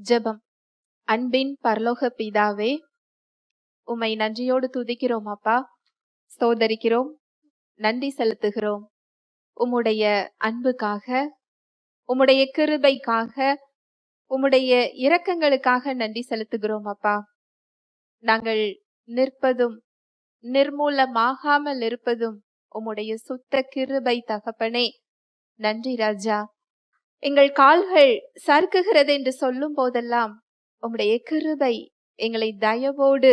ஜெபம். அன்பின் பரலோக பிதாவே, உம்மை நன்றியோடு துதிக்கிறோம் அப்பா, ஸ்தோத்தரிக்கிறோம், நன்றி செலுத்துகிறோம். உம்முடைய அன்புக்காக, உம்முடைய கிருபைக்காக, உம்முடைய இரக்கங்களுக்காக நன்றி செலுத்துகிறோம் அப்பா. நாங்கள் நிற்பதும் நிர்மூலமாகாமல் இருப்பதும் உம்முடைய சுத்த கிருபை தகப்பனே. நன்றி ராஜா. எங்கள் கால்கள் சறுக்குகிறது என்று சொல்லும் போதெல்லாம் உம்முடைய கிருபை எங்களை தயவோடு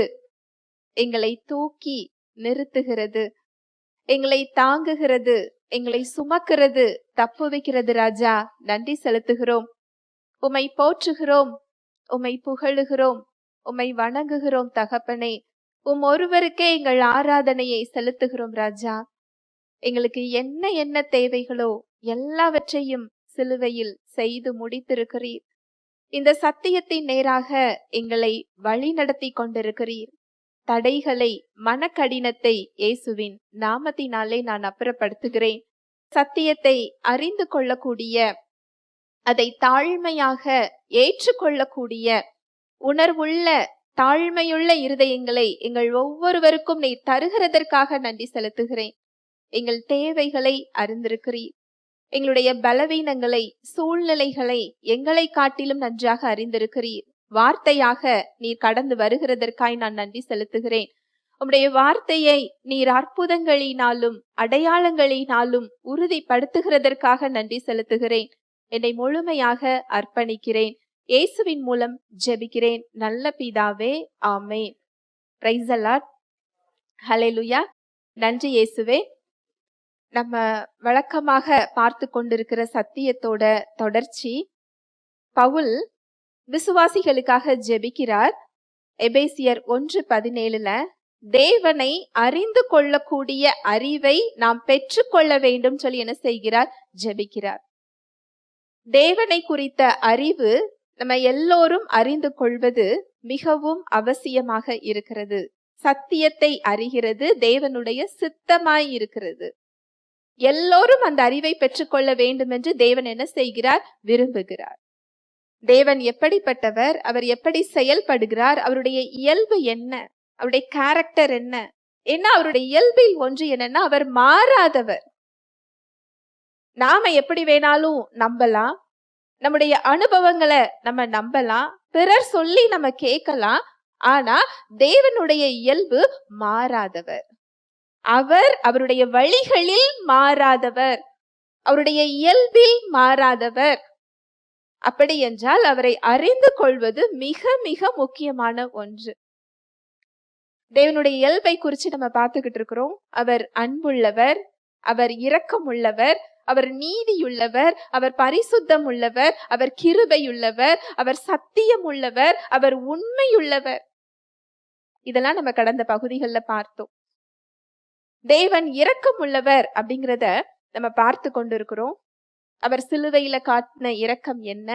எங்களை தூக்கி நிறுத்துகிறது, எங்களை தாங்குகிறது, எங்களை சுமக்கிறது, தப்பு வைக்கிறது ராஜா. நன்றி செலுத்துகிறோம். உம்மை போற்றுகிறோம், உம்மை புகழுகிறோம், உம்மை வணங்குகிறோம் தகப்பனே. ஒருவருக்கே எங்கள் ஆராதனையை செலுத்துகிறோம் ராஜா. எங்களுக்கு என்ன என்ன தேவைகளோ எல்லாவற்றையும் சிலுவையில் செய்து முடித்திருக்கிறீர். இந்த சத்தியத்தின் நேராக எங்களை வழி நடத்தி கொண்டிருக்கிறீர். தடைகளை, மனக்கடினத்தை இயேசுவின் நாமத்தினாலே நான் அப்புறப்படுத்துகிறேன். சத்தியத்தை அறிந்து கொள்ளக்கூடிய, அதை தாழ்மையாக ஏற்றுக்கொள்ளக்கூடிய உணர்வுள்ள தாழ்மையுள்ள இருதயங்களை எங்கள் ஒவ்வொருவருக்கும் நீ தருகிறதற்காக நன்றி செலுத்துகிறேன். எங்கள் தேவைகளை அறிந்திருக்கிறீர். எங்களுடைய பலவீனங்களை, சூழ்நிலைகளை எங்களை காட்டிலும் நன்றாக அறிந்திருக்கிறீர். வார்த்தையாக நீர் கடந்து வருகிறதற்காய் நான் நன்றி செலுத்துகிறேன். உம்முடைய வார்த்தையை நீர் அற்புதங்களினாலும் அடையாளங்களினாலும் உறுதிப்படுத்துகிறதற்காக நன்றி செலுத்துகிறேன். என்னை முழுமையாக அர்ப்பணிக்கிறேன். இயேசுவின் மூலம் ஜெபிக்கிறேன் நல்ல பிதாவே, ஆமென். Price the Lord. ஹல்லேலூயா. நன்றி இயேசுவே. நம்ம வழக்கமாக பார்த்து கொண்டிருக்கிற சத்தியத்தோட தொடர்ச்சி. பவுல் விசுவாசிகளுக்காக ஜெபிக்கிறார். எபேசியர் 1:17 தேவனை அறிந்து கொள்ளக்கூடிய அறிவை நாம் பெற்றுக்கொள்ள வேண்டும் சொல்லி என்ன செய்கிறார்? ஜெபிக்கிறார். தேவனை குறித்த அறிவு நம்ம எல்லோரும் அறிந்து கொள்வது மிகவும் அவசியமாக இருக்கிறது. சத்தியத்தை அறிகிறது தேவனுடைய சித்தமாய் இருக்கிறது. எல்லோரும் அந்த அறிவை பெற்றுக்கொள்ள வேண்டும் என்று தேவன் என்ன செய்கிறார்? விரும்புகிறார். தேவன் எப்படிப்பட்டவர்? அவர் எப்படி செயல்படுகிறார்? அவருடைய இயல்பு என்ன? அவருடைய கேரக்டர் என்ன? ஏன்னா அவருடைய இயல்பில் ஒன்று என்னன்னா, அவர் மாறாதவர். நாம எப்படி வேணாலும் நம்பலாம், நம்முடைய அனுபவங்களை நம்ம நம்பலாம், பிறர் சொல்லி நம்ம கேட்கலாம். ஆனா தேவனுடைய இயல்பு மாறாதவர். அவர் அவருடைய வழிகளில் மாறாதவர், அவருடைய இயல்பில் மாறாதவர். அப்படி என்றால் அவரை அறிந்து கொள்வது மிக மிக முக்கியமான ஒன்று. தேவனுடைய இயல்பை குறித்து நம்ம பார்த்துக்கிட்டு இருக்கிறோம். அவர் அன்புள்ளவர், அவர் இரக்கம் உள்ளவர், அவர் நீதியுள்ளவர், அவர் பரிசுத்தம் உள்ளவர், அவர் கிருபையுள்ளவர், அவர் சத்தியம் உள்ளவர், அவர் உண்மையுள்ளவர். இதெல்லாம் நம்ம கடந்த பகுதிகளில் பார்த்தோம். தேவன் இரக்கம் உள்ளவர் அப்படிங்கிறத நம்ம பார்த்து கொண்டிருக்கிறோம். அவர் சிலுவையில காட்டின இரக்கம் என்ன?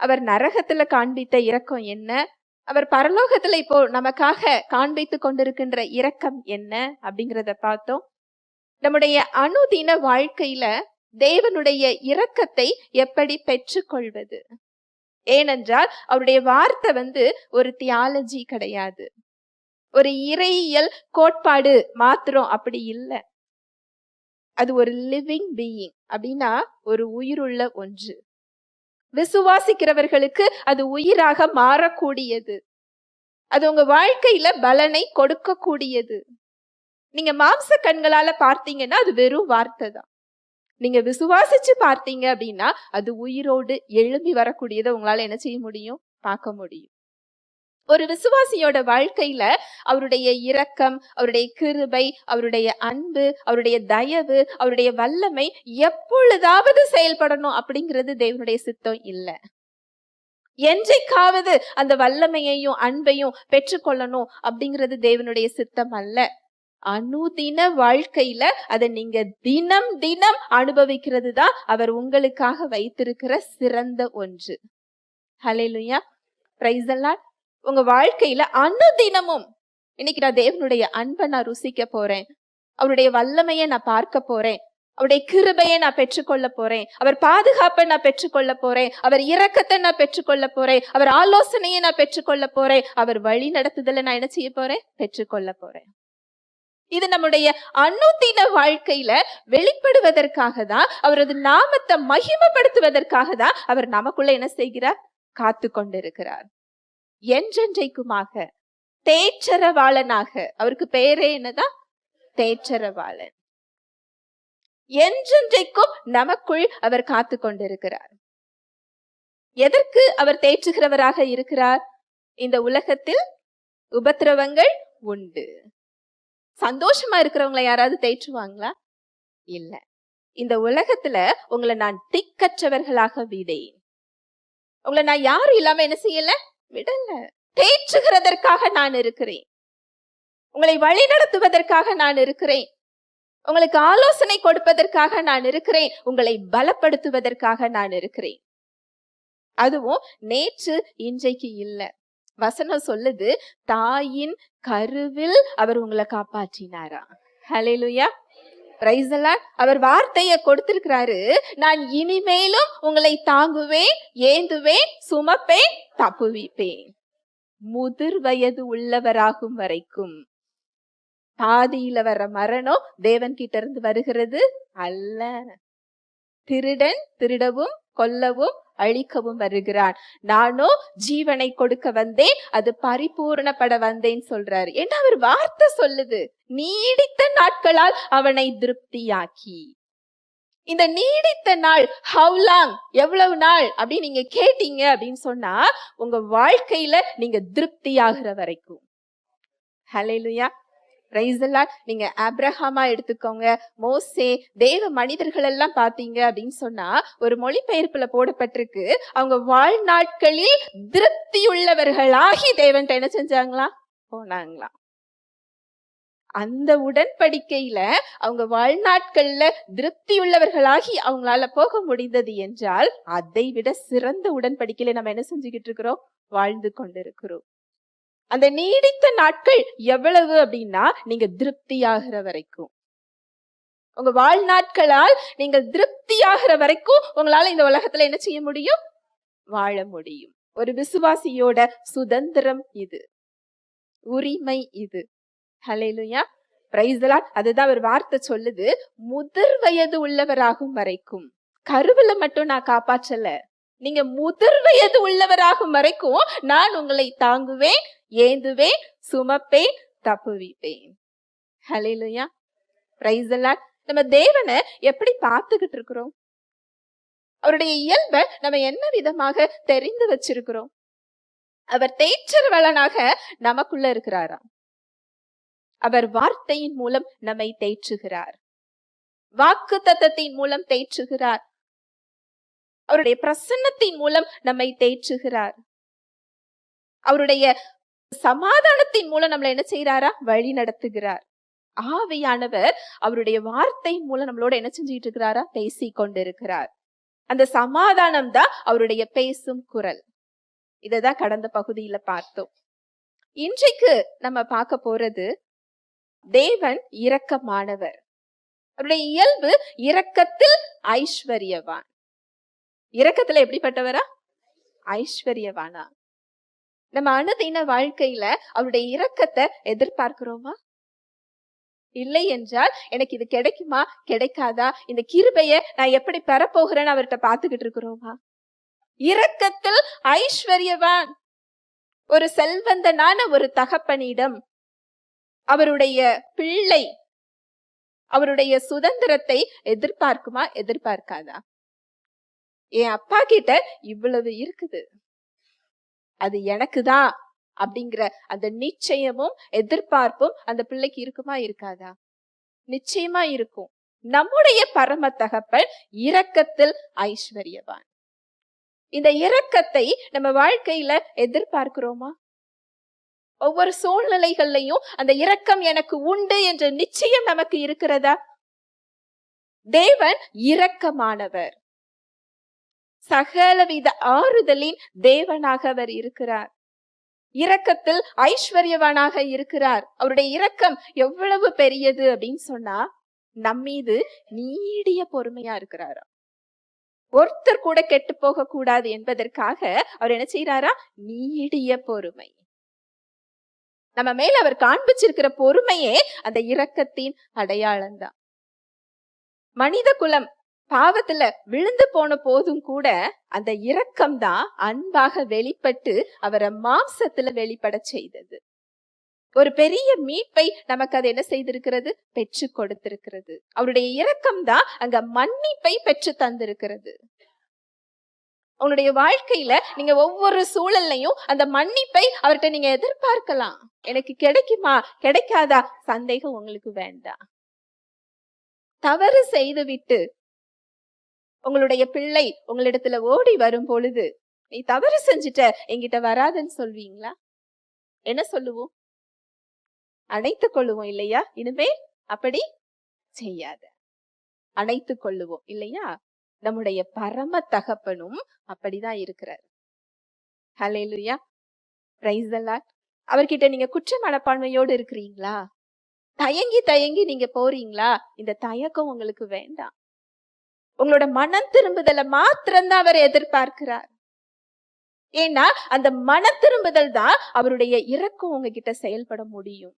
அவர் நரகத்துல காண்பித்த இரக்கம் என்ன? அவர் பரலோகத்துல இப்போ நமக்காக காண்பித்து கொண்டிருக்கின்ற இரக்கம் என்ன அப்படிங்கிறத பார்த்தோம். நம்முடைய அனுதின வாழ்க்கையில தேவனுடைய இரக்கத்தை எப்படி பெற்றுக்கொள்வது? ஏனென்றால் அவருடைய வார்த்தை ஒரு தியாலஜி கிடையாது, ஒரு இறையியல் கோட்பாடு மாத்திரம் அப்படி இல்லை. அது ஒரு லிவிங் பீயிங். அப்படின்னா ஒரு உயிருள்ள ஒன்று. விசுவாசிக்கிறவர்களுக்கு அது உயிராக மாறக்கூடியது. அது உங்க வாழ்க்கையில பலனை கொடுக்க கூடியது. நீங்க மாம்ச கண்களால பார்த்தீங்கன்னா அது வெறும் வார்த்தை தான். நீங்க விசுவாசிச்சு பார்த்தீங்க அப்படின்னா அது உயிரோடு எழும்பி வரக்கூடியதை உங்களால என்ன செய்ய முடியும்? பார்க்க முடியும். ஒரு விசுவாசியோட வாழ்க்கையில அவருடைய இரக்கம், அவருடைய கிருபை, அவருடைய அன்பு, அவருடைய தயவு, அவருடைய வல்லமை எப்பொழுதாவது செயல்படணும் அப்படிங்கிறது தேவனுடைய சித்தம் இல்லை. என்றைக்காவது அந்த வல்லமையையும் அன்பையும் பெற்றுக்கொள்ளணும் அப்படிங்கிறது தேவனுடைய சித்தம் அல்ல. அனுதின வாழ்க்கையில அதை நீங்க தினம் தினம் அனுபவிக்கிறது தான் அவர் உங்களுக்காக வைத்திருக்கிற சிறந்த ஒன்று. ஹல்லேலூயா. Praise the Lord. உங்க வாழ்க்கையில அனுதினமும் இன்னைக்கு நான் தேவனுடைய அன்பை நான் ருசிக்க போறேன், அவருடைய வல்லமையை நான் பார்க்க போறேன், அவருடைய கிருபையை நான் பெற்றுக்கொள்ள போறேன், அவர் பாதுகாப்பை நான் பெற்றுக்கொள்ள போறேன், அவர் இரக்கத்தை நான் பெற்றுக்கொள்ள போறேன், அவர் ஆலோசனையை நான் பெற்றுக்கொள்ள போறேன், அவர் வழி நடத்துதலை நான் என்ன செய்ய போறேன், பெற்றுக்கொள்ள போறேன். இது நம்முடைய அனுதின வாழ்க்கையில வெளிப்படுவதற்காக தான், அவரது நாமத்தை மகிமைப்படுத்துவதற்காக தான் அவர் நமக்குள்ள என்ன செய்கிறார், காத்து கொண்டிருக்கிறார். என்றென்றைக்குமாக தேற்றரவாளனாக, அவருக்கு பெயரே என்னதான், தேற்றரவாளன். என்றென்றைக்கும் நமக்குள் அவர் காத்து கொண்டிருக்கிறார். எதற்கு அவர் தேற்றுகிறவராக இருக்கிறார்? இந்த உலகத்தில் உபத்திரவங்கள் உண்டு. சந்தோஷமா இருக்கிறவங்களை யாராவது தேற்றுவாங்களா? இல்ல. இந்த உலகத்துல உங்களை நான் திக்கற்றவர்களாக விடேன். உங்களை நான் யாரும் இல்லாம என்ன செய்யல, விடல. தேற்றுகிறதற்காக நான் இருக்கிறேன், உங்களை வழி நடத்துவதற்காக நான் இருக்கிறேன், உங்களுக்கு ஆலோசனை கொடுப்பதற்காக நான் இருக்கிறேன், உங்களை பலப்படுத்துவதற்காக நான் இருக்கிறேன். அதுவும் நேற்று இன்றைக்கு இல்ல. வசனம் சொல்லுது, தாயின் கருவில் அவர் உங்களை காப்பாற்றினாரா. ஹல்லேலூயா, பிரைஸ் தி லார்ட். அவர் வார்த்தையை கொடுத்திருக்கிறாரு, நான் இனிமேலும் உங்களை தாங்குவேன், ஏந்துவேன், சுமப்பேன், தப்புவிப்பேன், முதிர் வயது உள்ளவராகும் வரைக்கும். பாதியில வர மரணம் தேவன் கிட்ட இருந்து வருகிறது அல்ல. திருடன் திருடவும் கொல்லவும் அழிக்கவும் வருகிறான், நானோ ஜீவனை கொடுக்க வந்தேன், அது பரிபூர்ணப்பட வந்தேன் சொல்றாரு. ஏன்னா அவர் வார்த்தை சொல்லுது, நீடித்த நாட்களால் அவனை திருப்தியாக்கி. இந்த நீடித்த நாள், how long, எவ்வளவு நாள் அப்படின்னு நீங்க கேட்டீங்க அப்படின்னு சொன்னா, உங்க வாழ்க்கையில நீங்க திருப்தியாகிற வரைக்கும். ஹல்லேலூயா, பிரைஸ் தி லார்ட். நீங்க ஆபிரகாமா எடுத்துக்கோங்க, மோசே, தேவ மனிதர்கள் எல்லாம் பாத்தீங்க அப்படின்னு சொன்னா, ஒரு மொழிபெயர்ப்புல போடப்பட்டிருக்கு, அவங்க வாழ்நாட்களில் திருப்தியுள்ளவர்களாகி தேவன்ட்ட என்ன செஞ்சாங்களா, போனாங்களா. அந்த உடன்படிக்கையில அவங்க வாழ்நாட்கள்ல திருப்தியுள்ளவர்களாகி அவங்களால போக முடிந்தது என்றால், அதை விட சிறந்த உடன்படிக்கையில நம்ம என்ன செஞ்சுக்கிட்டு இருக்கிறோம், வாழ்ந்து கொண்டிருக்கிறோம். அந்த நீடித்த நாட்கள் எவ்வளவு அப்படின்னா, நீங்க திருப்தியாகிற வரைக்கும். உங்க வாழ்நாட்களால் நீங்கள் திருப்தியாகிற வரைக்கும் உங்களால இந்த உலகத்துல என்ன செய்ய முடியும், வாழ முடியும். ஒரு விசுவாசியோட சுதந்திரம் இது, உரிமை இது. ஹல்லேலூயா, பிரைஸ் தி லார்ட். அதுதான் ஒரு வார்த்தை சொல்லுது, முதிர் வயது உள்ளவராகும் வரைக்கும். கருவில மட்டும் நான் காப்பாற்றல, நீங்க முதிர் வயது உள்ளவராகும் வரைக்கும் நான் உங்களை தாங்குவேன், ஏந்துவேன், சுமப்பேன், தப்புவிப்பேன். ஹல்லேலூயா, பிரைஸ் தி லார்ட். நம்ம தேவனை எப்படி பார்த்துக்கிட்டு இருக்கிறோம், அவருடைய இயல்பை நம்ம என்ன விதமாக தெரிந்து வச்சிருக்கிறோம்? அவர் தேற்றரவாளனாக நமக்குள்ள இருக்கிறாராம். அவர் வார்த்தையின் மூலம் நம்மை தேற்றுகிறார், வாக்கு தத்தத்தின் மூலம் தேற்றுகிறார், அவருடைய பிரசன்னத்தின் மூலம் நம்மை தேற்றுகிறார், அவருடைய சமாதானத்தின் மூலம் நம்மளை என்ன செய்யறாரா, வழி நடத்துகிறார். ஆவியானவர் அவருடைய வார்த்தையின் மூலம் நம்மளோட என்ன செஞ்சுட்டு இருக்கிறாரா, பேசி கொண்டிருக்கிறார். அந்த சமாதானம் தான் அவருடைய பேசும் குரல். இததான் கடந்த பகுதியில பார்த்தோம். இன்றைக்கு நம்ம பார்க்க போறது, தேவன் இரக்கமானவர். அவருடைய இயல்பு இரக்கத்தில் ஐஸ்வர்யவான். இரக்கத்துல எப்படிப்பட்டவரா, ஐஸ்வர்யவானா. நம்ம அனுதின வாழ்க்கையில அவருடைய இரக்கத்தை எதிர்பார்க்கிறோமா? இல்லை என்றால், எனக்கு இது கிடைக்குமா கிடைக்காதா, இந்த கிருபையை நான் எப்படி பெறப்போகிறேன்னு அவர்கிட்ட பார்த்துக்கிட்டு இருக்கிறோமா? இரக்கத்தில் ஐஸ்வர்யவான். ஒரு செல்வந்தனான ஒரு தகப்பனிடம் அவருடைய பிள்ளை அவருடைய சுதந்திரத்தை எதிர்பார்க்குமா எதிர்பார்க்காதா? என் அப்பா கிட்ட இவ்வளவு இருக்குது, அது எனக்குதான் அப்படிங்கிற அந்த நிச்சயமும் எதிர்பார்ப்பும் அந்த பிள்ளைக்கு இருக்குமா இருக்காதா? நிச்சயமா இருக்கும். நம்முடைய பரம தகப்பன் இரக்கத்தில் ஐஸ்வர்யவான். இந்த இரக்கத்தை நம்ம வாழ்க்கையில எதிர்பார்க்கிறோமா? ஒவ்வொரு சூழ்நிலைகள்லையும் அந்த இரக்கம் எனக்கு உண்டு என்ற நிச்சயம் நமக்கு இருக்கிறதா? தேவன் இரக்கமானவர், சகலவித ஆறுதலின் தேவனாக அவர் இருக்கிறார், இரக்கத்தில் ஐஸ்வர்யவானாக இருக்கிறார். அவருடைய இரக்கம் எவ்வளவு பெரியது அப்படின்னு சொன்னா, நம்மீது நீடிய பொறுமையா இருக்கிறாரா. ஒருத்தர் கூட கெட்டு போக கூடாது என்பதற்காக அவர் என்ன செய்யறாரா, நீடிய பொறுமை. நம்ம மேல அவர் காண்பிச்சிருக்கிற பொறுமையே அந்த இரக்கத்தின் அடையாளம் தான். மனித குலம் பாவத்துல விழுந்து போன போதும் கூட அந்த இரக்கம் தான் அன்பாக வெளிப்பட்டு அவரை மாம்சத்துல வெளிப்பட செய்தது. ஒரு பெரிய மீட்பை நமக்கு அது என்ன செய்திருக்கிறது, பெற்று கொடுத்திருக்கிறது. அவருடைய இரக்கம் தான் அங்க மன்னிப்பை பெற்று தந்திருக்கிறது. உங்களுடைய வாழ்க்கையில நீங்க ஒவ்வொரு சூழல்லையும் அந்த மன்னிப்பை அவர்கிட்ட நீங்க எதிர்பார்க்கலாம். எனக்கு கிடைக்குமா கிடைக்காதா சந்தேகம் உங்களுக்கு வேண்டாம். தவறு செய்து விட்டு உங்களுடைய பிள்ளை உங்களிடத்துல ஓடி வரும் பொழுது, நீ தவறு செஞ்சுட்ட என்கிட்ட வராதுன்னு சொல்வீங்களா? என்ன சொல்லுவோம்? அணைத்துக் கொள்ளுவோம் இல்லையா? இனிமே அப்படி செய்யாத, அணைத்துக் கொள்ளுவோம் இல்லையா? நம்முடைய பரம தகப்பனும் அப்படிதான் இருக்கிறார். ஹல்லேலூயா, பிரைஸ் தி லார்ட். அவர்கிட்ட நீங்க குற்ற மனப்பான்மையோடு இருக்கிறீங்களா? தயங்கி தயங்கி நீங்க போறீங்களா? இந்த தயக்கம் உங்களுக்கு வேண்டாம். உங்களோட மனம் திரும்புதலை மாத்திரம்தான் அவர் எதிர்பார்க்கிறார். ஏன்னா அந்த மன திரும்புதல் தான் அவருடைய இரக்கம் உங்ககிட்ட செயல்பட முடியும்.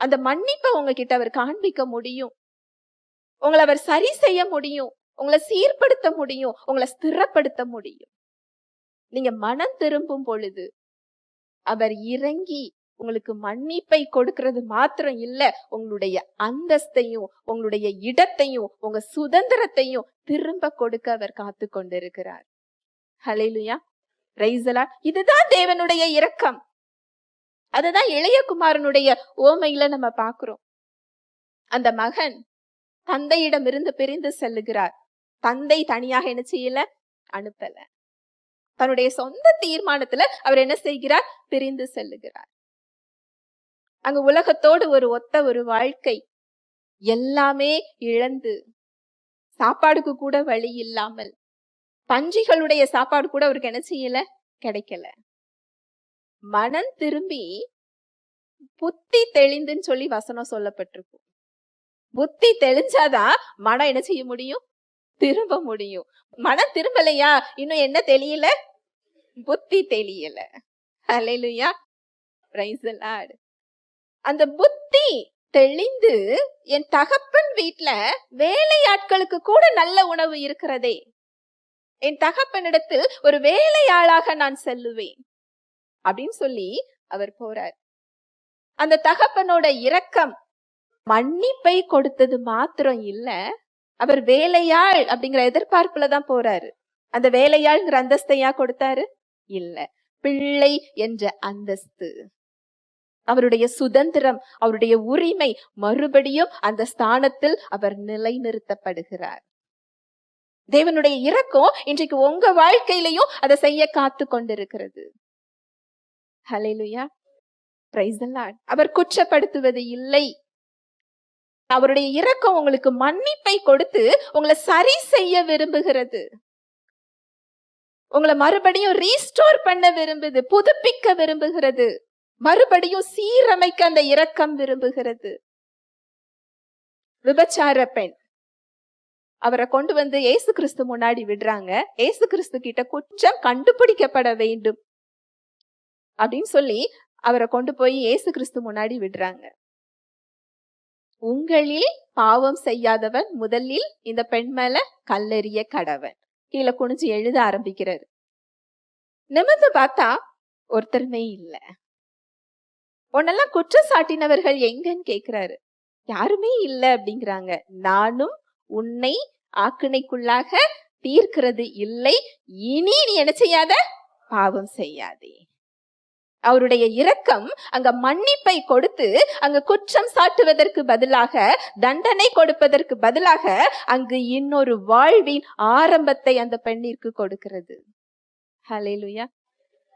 அந்த மன்னிப்பை உங்ககிட்ட அவர் காண்பிக்க முடியும். உங்களை அவர் சரி செய்ய முடியும், உங்களை சீர்படுத்த முடியும், உங்களை ஸ்திரப்படுத்த முடியும். நீங்க மனம் திரும்பும் பொழுது அவர் இறங்கி உங்களுக்கு மன்னிப்பை கொடுக்கிறது மாத்திரம் இல்ல, உங்களுடைய அந்தஸ்தையும் உங்களுடைய இடத்தையும் உங்க சுதந்திரத்தையும் திரும்ப கொடுக்க அவர் காத்து கொண்டிருக்கிறார். ஹல்லேலூயா, பிரைஸ் தி லார்ட். இதுதான் தேவனுடைய இரக்கம். அதுதான் இளைய குமாரனுடைய ஓமையில நம்ம பாக்குறோம். அந்த மகன் தந்தையிடம் இருந்து பிரிந்து செல்லுகிறார். தந்தை தனியாக என்ன செய்யல, அனுப்பல. தன்னுடைய சொந்த தீர்மானத்துல அவர் என்ன செய்கிறார், பிரிந்து செல்லுகிறார். அங்க உலகத்தோடு ஒத்த ஒரு வாழ்க்கை, எல்லாமே இழந்து, சாப்பாடுக்கு கூட வழி இல்லாமல், பன்றிகளுடைய சாப்பாடு கூட அவருக்கு என்ன செய்யல, கிடைக்கல. மனம் திரும்பி புத்தி தெளிந்துன்னு சொல்லி வசனம் சொல்லப்பட்டிருக்கும். புத்தி தெளிஞ்சாதான் மனம் என்ன செய்ய முடியும், திரும்ப முடியும். மனம் திரும்பலையா, இன்னும் என்ன தெரியல, புத்தி தெளியல. ஹல்லேலூயா, பிரைஸ் தி லார்ட். அந்த புத்தி தெளிந்து என் தகப்பன் வீட்டுல வேலையாட்களுக்கு கூட நல்ல உணவு இருக்கிறதே, என் தகப்பனிடத்தில் ஒரு வேலையாளாக நான் செல்லுவேன் அப்படின்னு சொல்லி அவர் போறார். அந்த தகப்பனோட இரக்கம் மன்னிப்பை கொடுத்தது மாத்திரம் இல்ல, அவர் வேலையாள் அப்படிங்கிற எதிர்பார்ப்புலதான் போறாரு. அந்த வேலையாள்ங்கிற அந்தஸ்தையா கொடுத்தாரு இல்ல, பிள்ளை என்ற அந்தஸ்து, அவருடைய சுதந்திரம், அவருடைய உரிமை மறுபடியும் அந்த ஸ்தானத்தில் அவர் நிலைநிறுத்தப்படுகிறார். தேவனுடைய இரக்கம் இன்றைக்கு உங்க வாழ்க்கையிலையும் அதை செய்ய காத்து கொண்டிருக்கிறது. ஹல்லேலூயா, பிரைஸ் தி லார்ட். அவர் குற்றப்படுத்துவது இல்லை. அவருடைய இரக்கம் உங்களுக்கு மன்னிப்பை கொடுத்து உங்களை சரி செய்ய விரும்புகிறது. உங்களை மறுபடியும் ரீஸ்டோர் பண்ண விரும்புது, புதுப்பிக்க விரும்புகிறது, மறுபடியும் சீரமைக்க அந்த இரக்கம் விரும்புகிறது. விபச்சார பெண், அவரை கொண்டு வந்து இயேசு கிறிஸ்து முன்னாடி விடுறாங்க. இயேசு கிறிஸ்து கிட்ட குற்றம் கண்டுபிடிக்கப்பட வேண்டும் அப்படின்னு சொல்லி அவரை கொண்டு போய் இயேசு கிறிஸ்து முன்னாடி விடுறாங்க. உங்களில் பாவம் செய்யாதவன் முதலில் இந்த பெண் மேல கல்லெறிய கடவன். கீழே குனிஞ்சு எழுத ஆரம்பிக்கிறாரு. நிமிர்ந்து பார்த்தா ஒருத்தருமே இல்ல. உன்னெல்லாம் குற்றம் சாட்டினவர்கள் எங்கன்னு கேக்குறாரு. யாருமே இல்ல அப்படிங்கிறாங்க. நானும் உன்னை ஆக்கினைக்குள்ளாக தீர்க்கிறது இல்லை, இனி நீ என்ன செய்யாத, பாவம் செய்யாதே. அவருடைய இரக்கம் அங்க மன்னிப்பை கொடுத்து, அங்க குற்றம் சாட்டுவதற்கு பதிலாக, தண்டனை கொடுப்பதற்கு பதிலாக அங்கு இன்னொரு வாழ்வின் ஆரம்பத்தை அந்த பெண்ணிற்கு கொடுக்கிறது. ஹல்லேலூயா,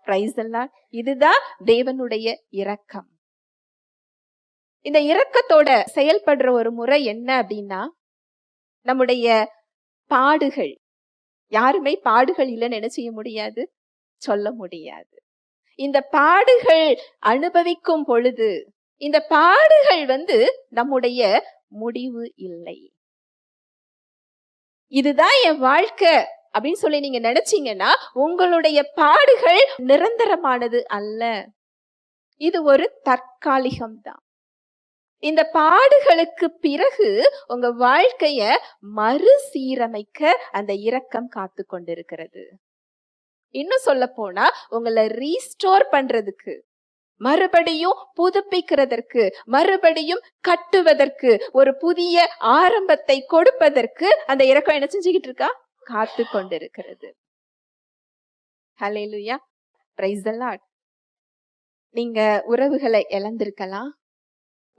பிரைஸ் தி லார்ட். இதுதான் தேவனுடைய இரக்கம். இந்த இரக்கத்தோட செயல்படுற ஒரு முறை என்ன அப்படின்னா, நம்முடைய பாடுகள், யாருமே பாடுகள் இல்லைன்னு என்ன செய்ய முடியாது, சொல்ல முடியாது. இந்த பாடுகள் அனுபவிக்கும் பொழுது, இந்த பாடுகள் நம்முடைய முடிவு இல்லை. இதுதான் என் வாழ்க்கை அப்படின்னு சொல்லி நீங்க நினைச்சீங்கன்னா உங்களுடைய பாடுகள் நிரந்தரமானது அல்ல. இது ஒரு தற்காலிகம்தான். இந்த பாடுகளுக்கு பிறகு உங்க வாழ்க்கைய மறுசீரமைக்க அந்த இரக்கம் காத்து கொண்டிருக்கிறது. இன்னும் சொல்ல போனா உங்களை ரீஸ்டோர் பண்றதுக்கு, மறுபடியும் புதுப்பிக்கிறதற்கு, மறுபடியும் கட்டுவதற்கு, ஒரு புதிய ஆரம்பத்தை கொடுப்பதற்கு அந்த இரக்கம் என்ன செஞ்சுக்கிட்டு இருக்கா? காத்து கொண்டிருக்கிறது. ஹல்லேலூயா, பிரைஸ் தி லார்ட். நீங்க உறவுகளை இழந்திருக்கலாம்,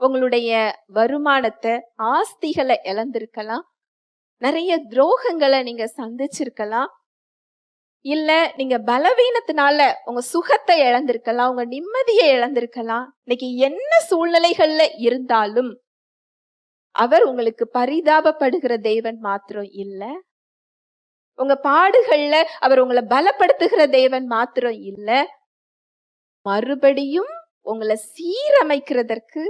உங்களுடைய வருமானத்தை, ஆஸ்திகளை இழந்திருக்கலாம், நிறைய துரோகங்களை நீங்க சந்திச்சிருக்கலாம், இல்ல நீங்க பலவீனத்தினால உங்க சுகத்தை இழந்திருக்கலாம், உங்க நிம்மதியை இழந்திருக்கலாம். இன்னைக்கு என்ன சூழ்நிலைகள்ல இருந்தாலும் அவர் உங்களுக்கு பரிதாபப்படுகிற தேவன் மாத்திரம் இல்ல. உங்க பாடுகள்ல அவர் உங்களை பலப்படுத்துகிற தேவன் மாத்திரம் இல்ல. மறுபடியும் உங்களை சீரமைக்கிறதற்கு,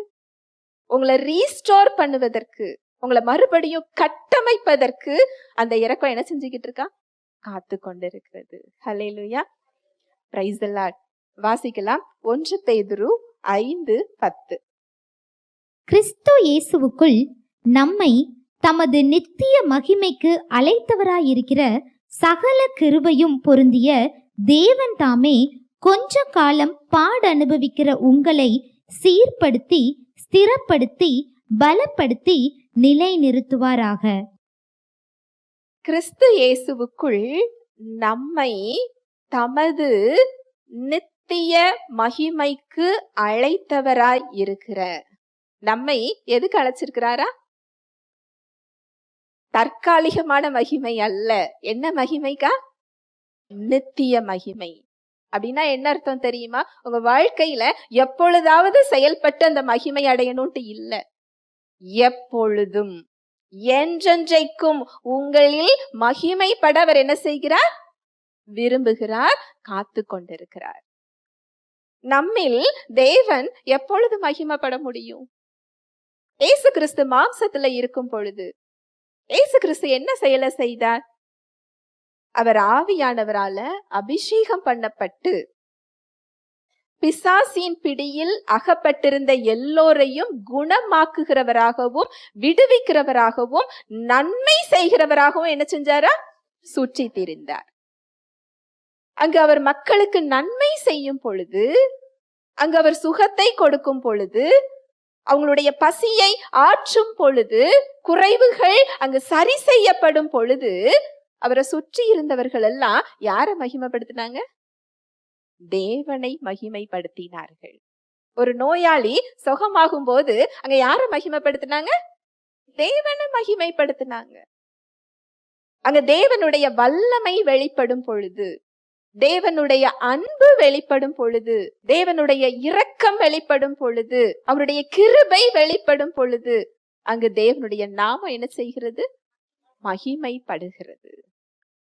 உங்களை ரீஸ்டோர் பண்ணுவதற்கு, உங்களை மறுபடியும் கட்டமைப்பதற்கு அந்த இரக்கம் என்ன செஞ்சுக்கிட்டு இருக்கா? காத்து கொண்டிருக்கிறது. ஹல்லேலூயா, பிரைஸ் தி லார்ட். வாசிக்கலாம் 1 பேதுரு 5:10. கிறிஸ்து இயேசுவுக்குள் நம்மை தமது நித்திய மகிமைக்கு அழைத்தவராயிருக்கிற சகல கிருபையும் பொருந்திய தேவன் தாமே கொஞ்ச காலம் பாடு அனுபவிக்கிற உங்களை சீர்படுத்தி, ஸ்திரப்படுத்தி, பலப்படுத்தி நிலைநிறுத்துவாராக. கிறிஸ்து இயேசுவுக்குள் நம்மை தமது நித்திய மகிமைக்கு அழைத்தவராய் இருக்கிற, நம்மை எதுக்கு அழைச்சிருக்கிறாரா? தற்காலிகமான மகிமை அல்ல. என்ன மகிமைக்கா? நித்திய மகிமை. அப்படின்னா என்ன அர்த்தம் தெரியுமா? உங்க வாழ்க்கையில எப்பொழுதாவது செயல்பட்டு அந்த மகிமை அடையணும்ட்டு இல்ல, எப்பொழுதும் என்றென்றைக்கும் உங்களில் மகிமைப்பட அவர் என்ன செய்கிறார்? விரும்புகிறார், காத்து கொண்டிருக்கிறார். நம்மில் தேவன் எப்பொழுது மகிமைப்பட முடியும்? இயேசு கிறிஸ்து மாம்சத்துல இருக்கும் பொழுது இயேசு கிறிஸ்து என்ன செயலை செய்தார்? அவர் ஆவியானவரால அபிஷேகம் பண்ணப்பட்டு பிசாசின் பிடியில் அகப்பட்டிருந்த எல்லோரையும் குணமாக்குகிறவராகவும் விடுவிக்கிறவராகவும் நன்மை செய்கிறவராகவும் என்ன செஞ்சாரா? சுற்றி திரிந்தார். அங்கு அவர் மக்களுக்கு நன்மை செய்யும் பொழுது, அங்கு அவர் சுகத்தை கொடுக்கும் பொழுது, அவங்களுடைய பசியை ஆற்றும் பொழுது, குறைவுகள் அங்கு சரி செய்யப்படும் பொழுது, அவரை சுற்றி இருந்தவர்கள் எல்லாம் யாரை மகிமைப்படுத்தினாங்க? தேவனை மகிமைப்படுத்தினார்கள். ஒரு நோயாளி சுகமாகும் போது அங்க யாரை மகிமைப்படுத்தினாங்க? தேவனை மகிமைப்படுத்தினாங்க. அங்க தேவனுடைய வல்லமை வெளிப்படும் பொழுது, தேவனுடைய அன்பு வெளிப்படும் பொழுது, தேவனுடைய இரக்கம் வெளிப்படும் பொழுது, அவருடைய கிருபை வெளிப்படும் பொழுது, அங்கு தேவனுடைய நாமம் என்ன செய்கிறது? மகிமைப்படுகிறது.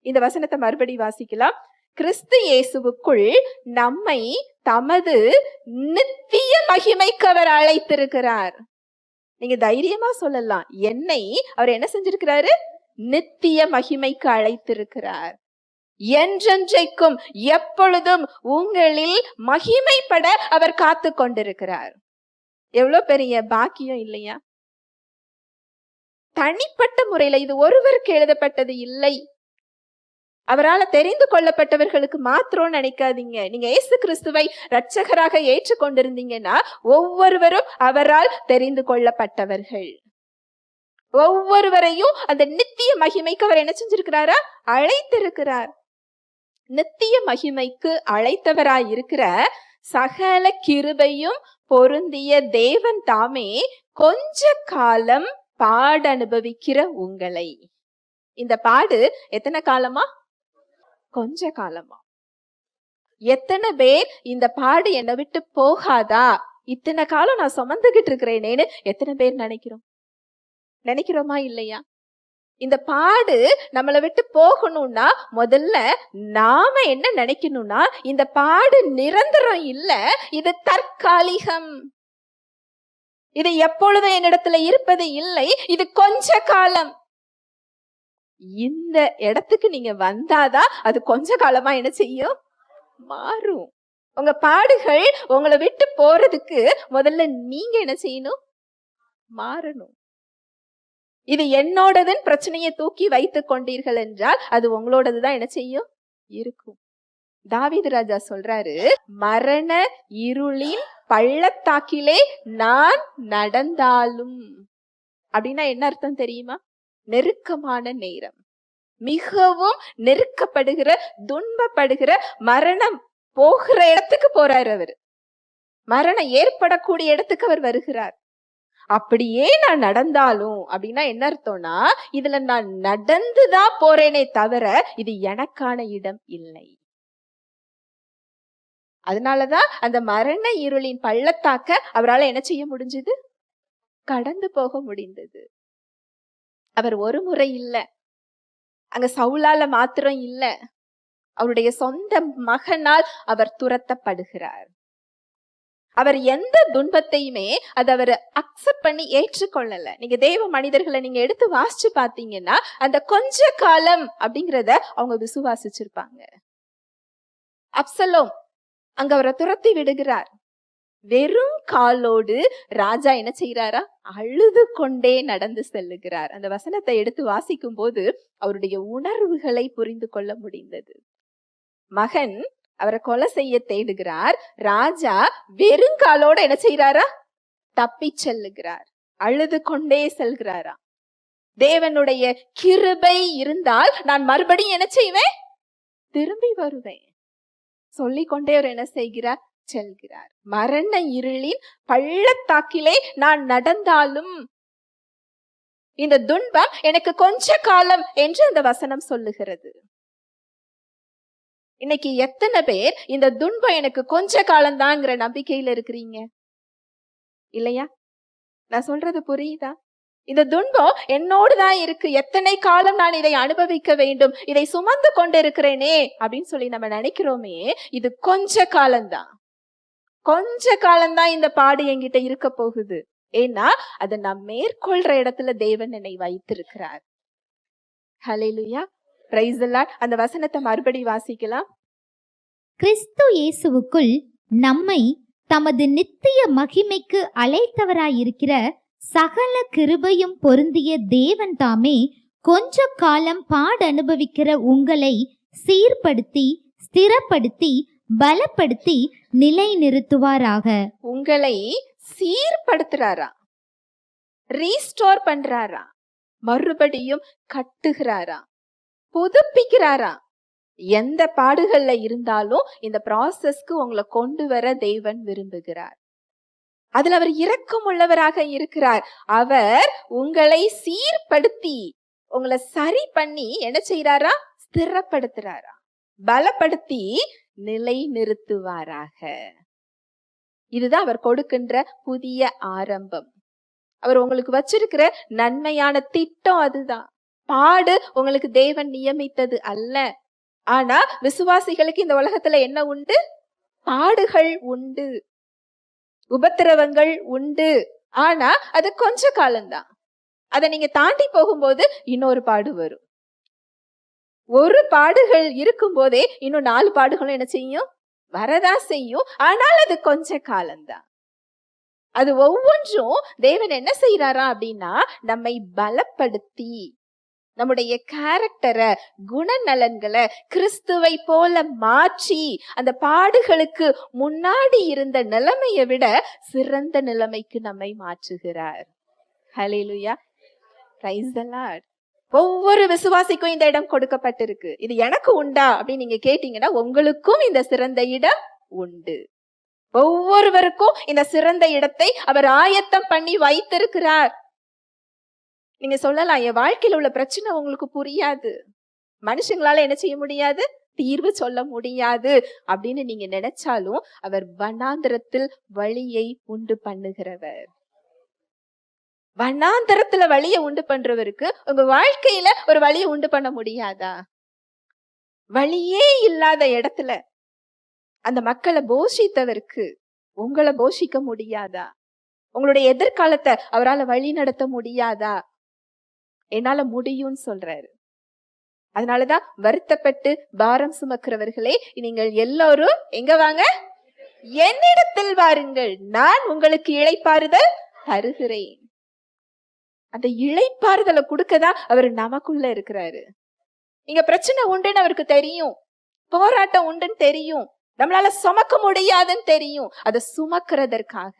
இந்த வசனத்தை மறுபடி வாசிக்கலாம். கிறிஸ்து இயேசுவுக்குள் நம்மை தமது நித்திய மகிமைக்கு அவர் அழைத்திருக்கிறார். நீங்க தைரியமா சொல்லலாம், என்னை அவர் என்ன செஞ்சிருக்கிறாரு? நித்திய மகிமைக்கு அழைத்திருக்கிறார். என்றென்றைக்கும் எப்பொழுதும் உங்களில் மகிமைப்பட அவர் காத்து கொண்டிருக்கிறார். எவ்வளவு பெரிய பாக்கியம் இல்லையா? தனிப்பட்ட முறையில இது ஒருவருக்கு எழுதப்பட்டது இல்லை. அவரால் தெரிந்து கொள்ளப்பட்டவர்களுக்கு மாத்திரம் நினைக்காதீங்க. நீங்க இயேசு கிறிஸ்துவை இரட்சகராக ஏற்றுக்கொண்டிருந்தீங்கன்னா ஒவ்வொருவரும் அவரால் தெரிந்து கொள்ளப்பட்டவர்கள். ஒவ்வொருவரையும் அந்த நித்திய மகிமைக்கு அவர் என்ன செஞ்சிருக்கிறாரா? அழைத்திருக்கிறார். நித்திய மகிமைக்கு அழைத்தவராய் இருக்கிற சகல கிருபையும் பொருந்திய தேவன் தாமே கொஞ்ச காலம் பாடு அனுபவிக்கிற உங்களை. இந்த பாடு எத்தனை காலமா? கொஞ்ச காலமா. எத்தனை பேர் இந்த பாடு என்னை விட்டு போகாதா, இத்தனை காலம் நான் சுமந்துகிட்டு இருக்கிறேனேன்னு எத்தனை பேர் நினைக்கிறோமா இல்லையா? இந்த பாடு நம்மளை விட்டு போகணும்னா முதல்ல நாம என்ன நினைக்கணும்னா, இந்த பாடு நிரந்தரம் இல்ல, இது தற்காலிகம். இது எப்பொழுதும் என்னிடத்துல இருப்பது இல்லை, இது கொஞ்ச காலம். இந்த இடத்துக்கு நீங்க வந்தாதான் அது கொஞ்ச காலமா என்ன செய்யும்? மாறும். உங்க பாடுகள் உங்களை விட்டு போறதுக்கு முதல்ல நீங்க என்ன செய்யணும்? மாறணும். இது என்னோடதுன்னு பிரச்சனையை தூக்கி வைத்துக் கொண்டீர்கள் என்றால் அது உங்களோடதுதான் என்ன செய்யும்? இருக்கும். தாவீது ராஜா சொல்றாரு, மரண இருளின் பள்ளத்தாக்கிலே நான் நடந்தாலும். அப்படின்னா என்ன அர்த்தம் தெரியுமா? நெருக்கமான நேரம், மிகவும் நெருக்கப்படுகிற, துன்பப்படுகிற, மரணம் போகிற இடத்துக்கு போறாரு அவரு. மரணம் ஏற்படக்கூடிய இடத்துக்கு அவர் வருகிறார். அப்படியே நான் நடந்தாலும் அப்படின்னா என்ன அர்த்தம்னா, இதுல நான் நடந்துதான் போறேனே தவிர இது எனக்கான இடம் இல்லை. அதனாலதான் அந்த மரண இருளின் பள்ளத்தாக்க அவரால் என்ன செய்ய முடிஞ்சது? கடந்து போக முடிந்தது. அவர் ஒரு முறை இல்ல, அங்க சவுலால மாத்திரம் இல்ல, அவருடைய சொந்த மகனால் அவர் துரத்தப்படுகிறார். அவர் எந்த துன்பத்தையுமே அதை அவர் அக்செப்ட் பண்ணி ஏற்றுக்கொள்ளல. நீங்க தேவ மனிதர்களை நீங்க எடுத்து வாசிச்சு பாத்தீங்கன்னா அந்த கொஞ்ச காலம் அப்படிங்கிறத அவங்க விசுவாசிச்சிருப்பாங்க. அப்சலோம் அங்க அவரை துரத்தி விடுகிறார். வெறும் காலோடு ராஜா என்ன செய்யறாரா? அழுது கொண்டே நடந்து செல்லுகிறார். அந்த வசனத்தை எடுத்து வாசிக்கும் போது அவருடைய உணர்வுகளை புரிந்து கொள்ள முடிந்தது. மகன் அவரை கொலை செய்ய தேடுகிறார். ராஜா வெறுங்காலோட என்ன செய்யறாரா? தப்பி செல்லுகிறார். அழுது கொண்டே செல்கிறாரா. தேவனுடைய கிருபை இருந்தால் நான் மறுபடியும் என்ன செய்வேன்? திரும்பி வருவேன் சொல்லிக்கொண்டே அவர் என்ன செய்கிறார்? செல்கிறார். மரண இருளின் பள்ளத்தாக்கிலே நான் நடந்தாலும் இந்த துன்பம் எனக்கு கொஞ்ச காலம் என்று அந்த வசனம் சொல்லுகிறது. இன்னைக்கு எத்தனை பேர் இந்த துன்பம் எனக்கு கொஞ்ச காலம்தாங்கிற நம்பிக்கையில இருக்கிறீங்க? இல்லையா? நான் சொல்றது புரியுதா? இந்த துன்பம் என்னோடுதான் இருக்கு, எத்தனை காலம் நான் இதை அனுபவிக்க வேண்டும், இதை சுமந்து கொண்டு இருக்கிறேனே அப்படின்னு சொல்லி நம்ம நினைக்கிறோமே. இது கொஞ்ச காலம்தான், கொஞ்ச காலம்தான் இந்த பாடு என்கிட்ட இருக்க போகுது. ஏன்னா அதை நான் மேற்கொள்ற இடத்துல தேவன் என்னை வைத்திருக்கிறார். ஹல்லேலூயா, பிரைஸ் தி லார்ட். அந்த வசனத்தை மறுபடி வாசிக்கலாம். கிறிஸ்து இயேசுவுக்குள் நம்மை தமது நித்திய மகிமைக்கு அழைத்தவராயிருக்கிற சகல கிருபையும் பொருந்திய தேவன் தாமே கொஞ்ச காலம் பாடு அனுபவிக்கிற உங்களை சீர்படுத்தி, ஸ்திரப்படுத்தி, பலப்படுத்தி நிலைநிறுத்துவாராக. உங்களை சீர்படுத்துறாரா, ரீஸ்டோர் பண்றாரா, மறுபடியும் கட்டுகிறாரா, புதுப்பிக்கிறாரா. எந்த பாடுகள்ல இருந்தாலும் இந்த ப்ராசஸ்க்கு உங்களை கொண்டு வர தேவன் விரும்புகிறார். அதுல அவர் இரக்கம் உள்ளவராக இருக்கிறார். அவர் உங்களை சீர்படுத்தி உங்களை சரி பண்ணி என்ன செய்யறாரா? ஸ்திரப்படுத்துறாரா, பலப்படுத்தி நிலை நிறுத்துவாராக. இதுதான் அவர் கொடுக்கின்ற புதிய ஆரம்பம். அவர் உங்களுக்கு வச்சிருக்கிற நன்மையான திட்டம் அதுதான். பாடு உங்களுக்கு தேவன் நியமித்தது அல்ல. ஆனா விசுவாசிகளுக்கு இந்த உலகத்துல என்ன உண்டு? பாடுகள் உண்டு, உபத்திரவங்கள் உண்டு. ஆனா அது கொஞ்ச காலம்தான். அதை நீங்க தாண்டி போகும்போது இன்னொரு பாடு வரும். ஒரு பாடுகள் இருக்கும் போதே இன்னும் 4 பாடுகளும் என்ன செய்யும்? வரதான் செய்யும். ஆனால் அது கொஞ்ச காலம்தான். அது ஒவ்வொன்றும் தேவன் என்ன செய்யறாரா அப்படின்னா நம்மை பலப்படுத்தி நம்முடைய கேரக்டரை, குணநலன்களை கிறிஸ்துவை போல மாற்றி அந்த பாடுகளுக்கு முன்னாடி இருந்த நிலைமையை விட சிறந்த நிலைமைக்கு நம்மை மாற்றுகிறார். ஹல்லேலூயா, பிரைஸ் தி லார்ட். ஒவ்வொரு விசுவாசிக்கும் இந்த இடம் கொடுக்கப்பட்டிருக்கு. இது எனக்கு உண்டா அப்படின்னு நீங்க கேட்டீங்கன்னா உங்களுக்கும் இந்த சிறந்த இடம் உண்டு. ஒவ்வொருவருக்கும் இந்த சிறந்த இடத்தை அவர் ஆயத்தம் பண்ணி வைத்திருக்கிறார். நீங்க சொல்லலாம், என் வாழ்க்கையில உள்ள பிரச்சனை உங்களுக்கு புரியாது, மனுஷங்களால என்ன செய்ய முடியாது, தீர்வு சொல்ல முடியாது அப்படின்னு நீங்க நினைச்சாலும் அவர் வனாந்தரத்தில் வழியை உண்டு பண்ணுகிறவர். வனாந்தரத்துல வழியை உண்டு பண்றவருக்கு உங்க வாழ்க்கையில ஒரு வழியை உண்டு பண்ண முடியாதா? வழியே இல்லாத இடத்துல அந்த மக்களை போஷித்தவருக்கு உங்களை போஷிக்க முடியாதா? உங்களுடைய எதிர்காலத்தை அவரால் வழி நடத்த முடியாதா? என்னால முடியும்னு சொல்றாரு. அதனாலதான் வருத்தப்பட்டு பாரம் சுமக்கிறவர்களே, நீங்கள் எல்லோரும் எங்க வாங்க? என்னிடத்தில் வாருங்கள், நான் உங்களுக்கு இளைப்பாறுதல் தருகிறேன். அந்த இளைப்பாறுதலை கொடுக்கதான் அவர் நமக்குள்ள இருக்கிறாரு. இங்க பிரச்சனை உண்டுன்னு அவருக்கு தெரியும், போராட்டம் உண்டுன்னு தெரியும், நம்மளால சுமக்க முடியாதுன்னு தெரியும். அதை சுமக்கிறதற்காக,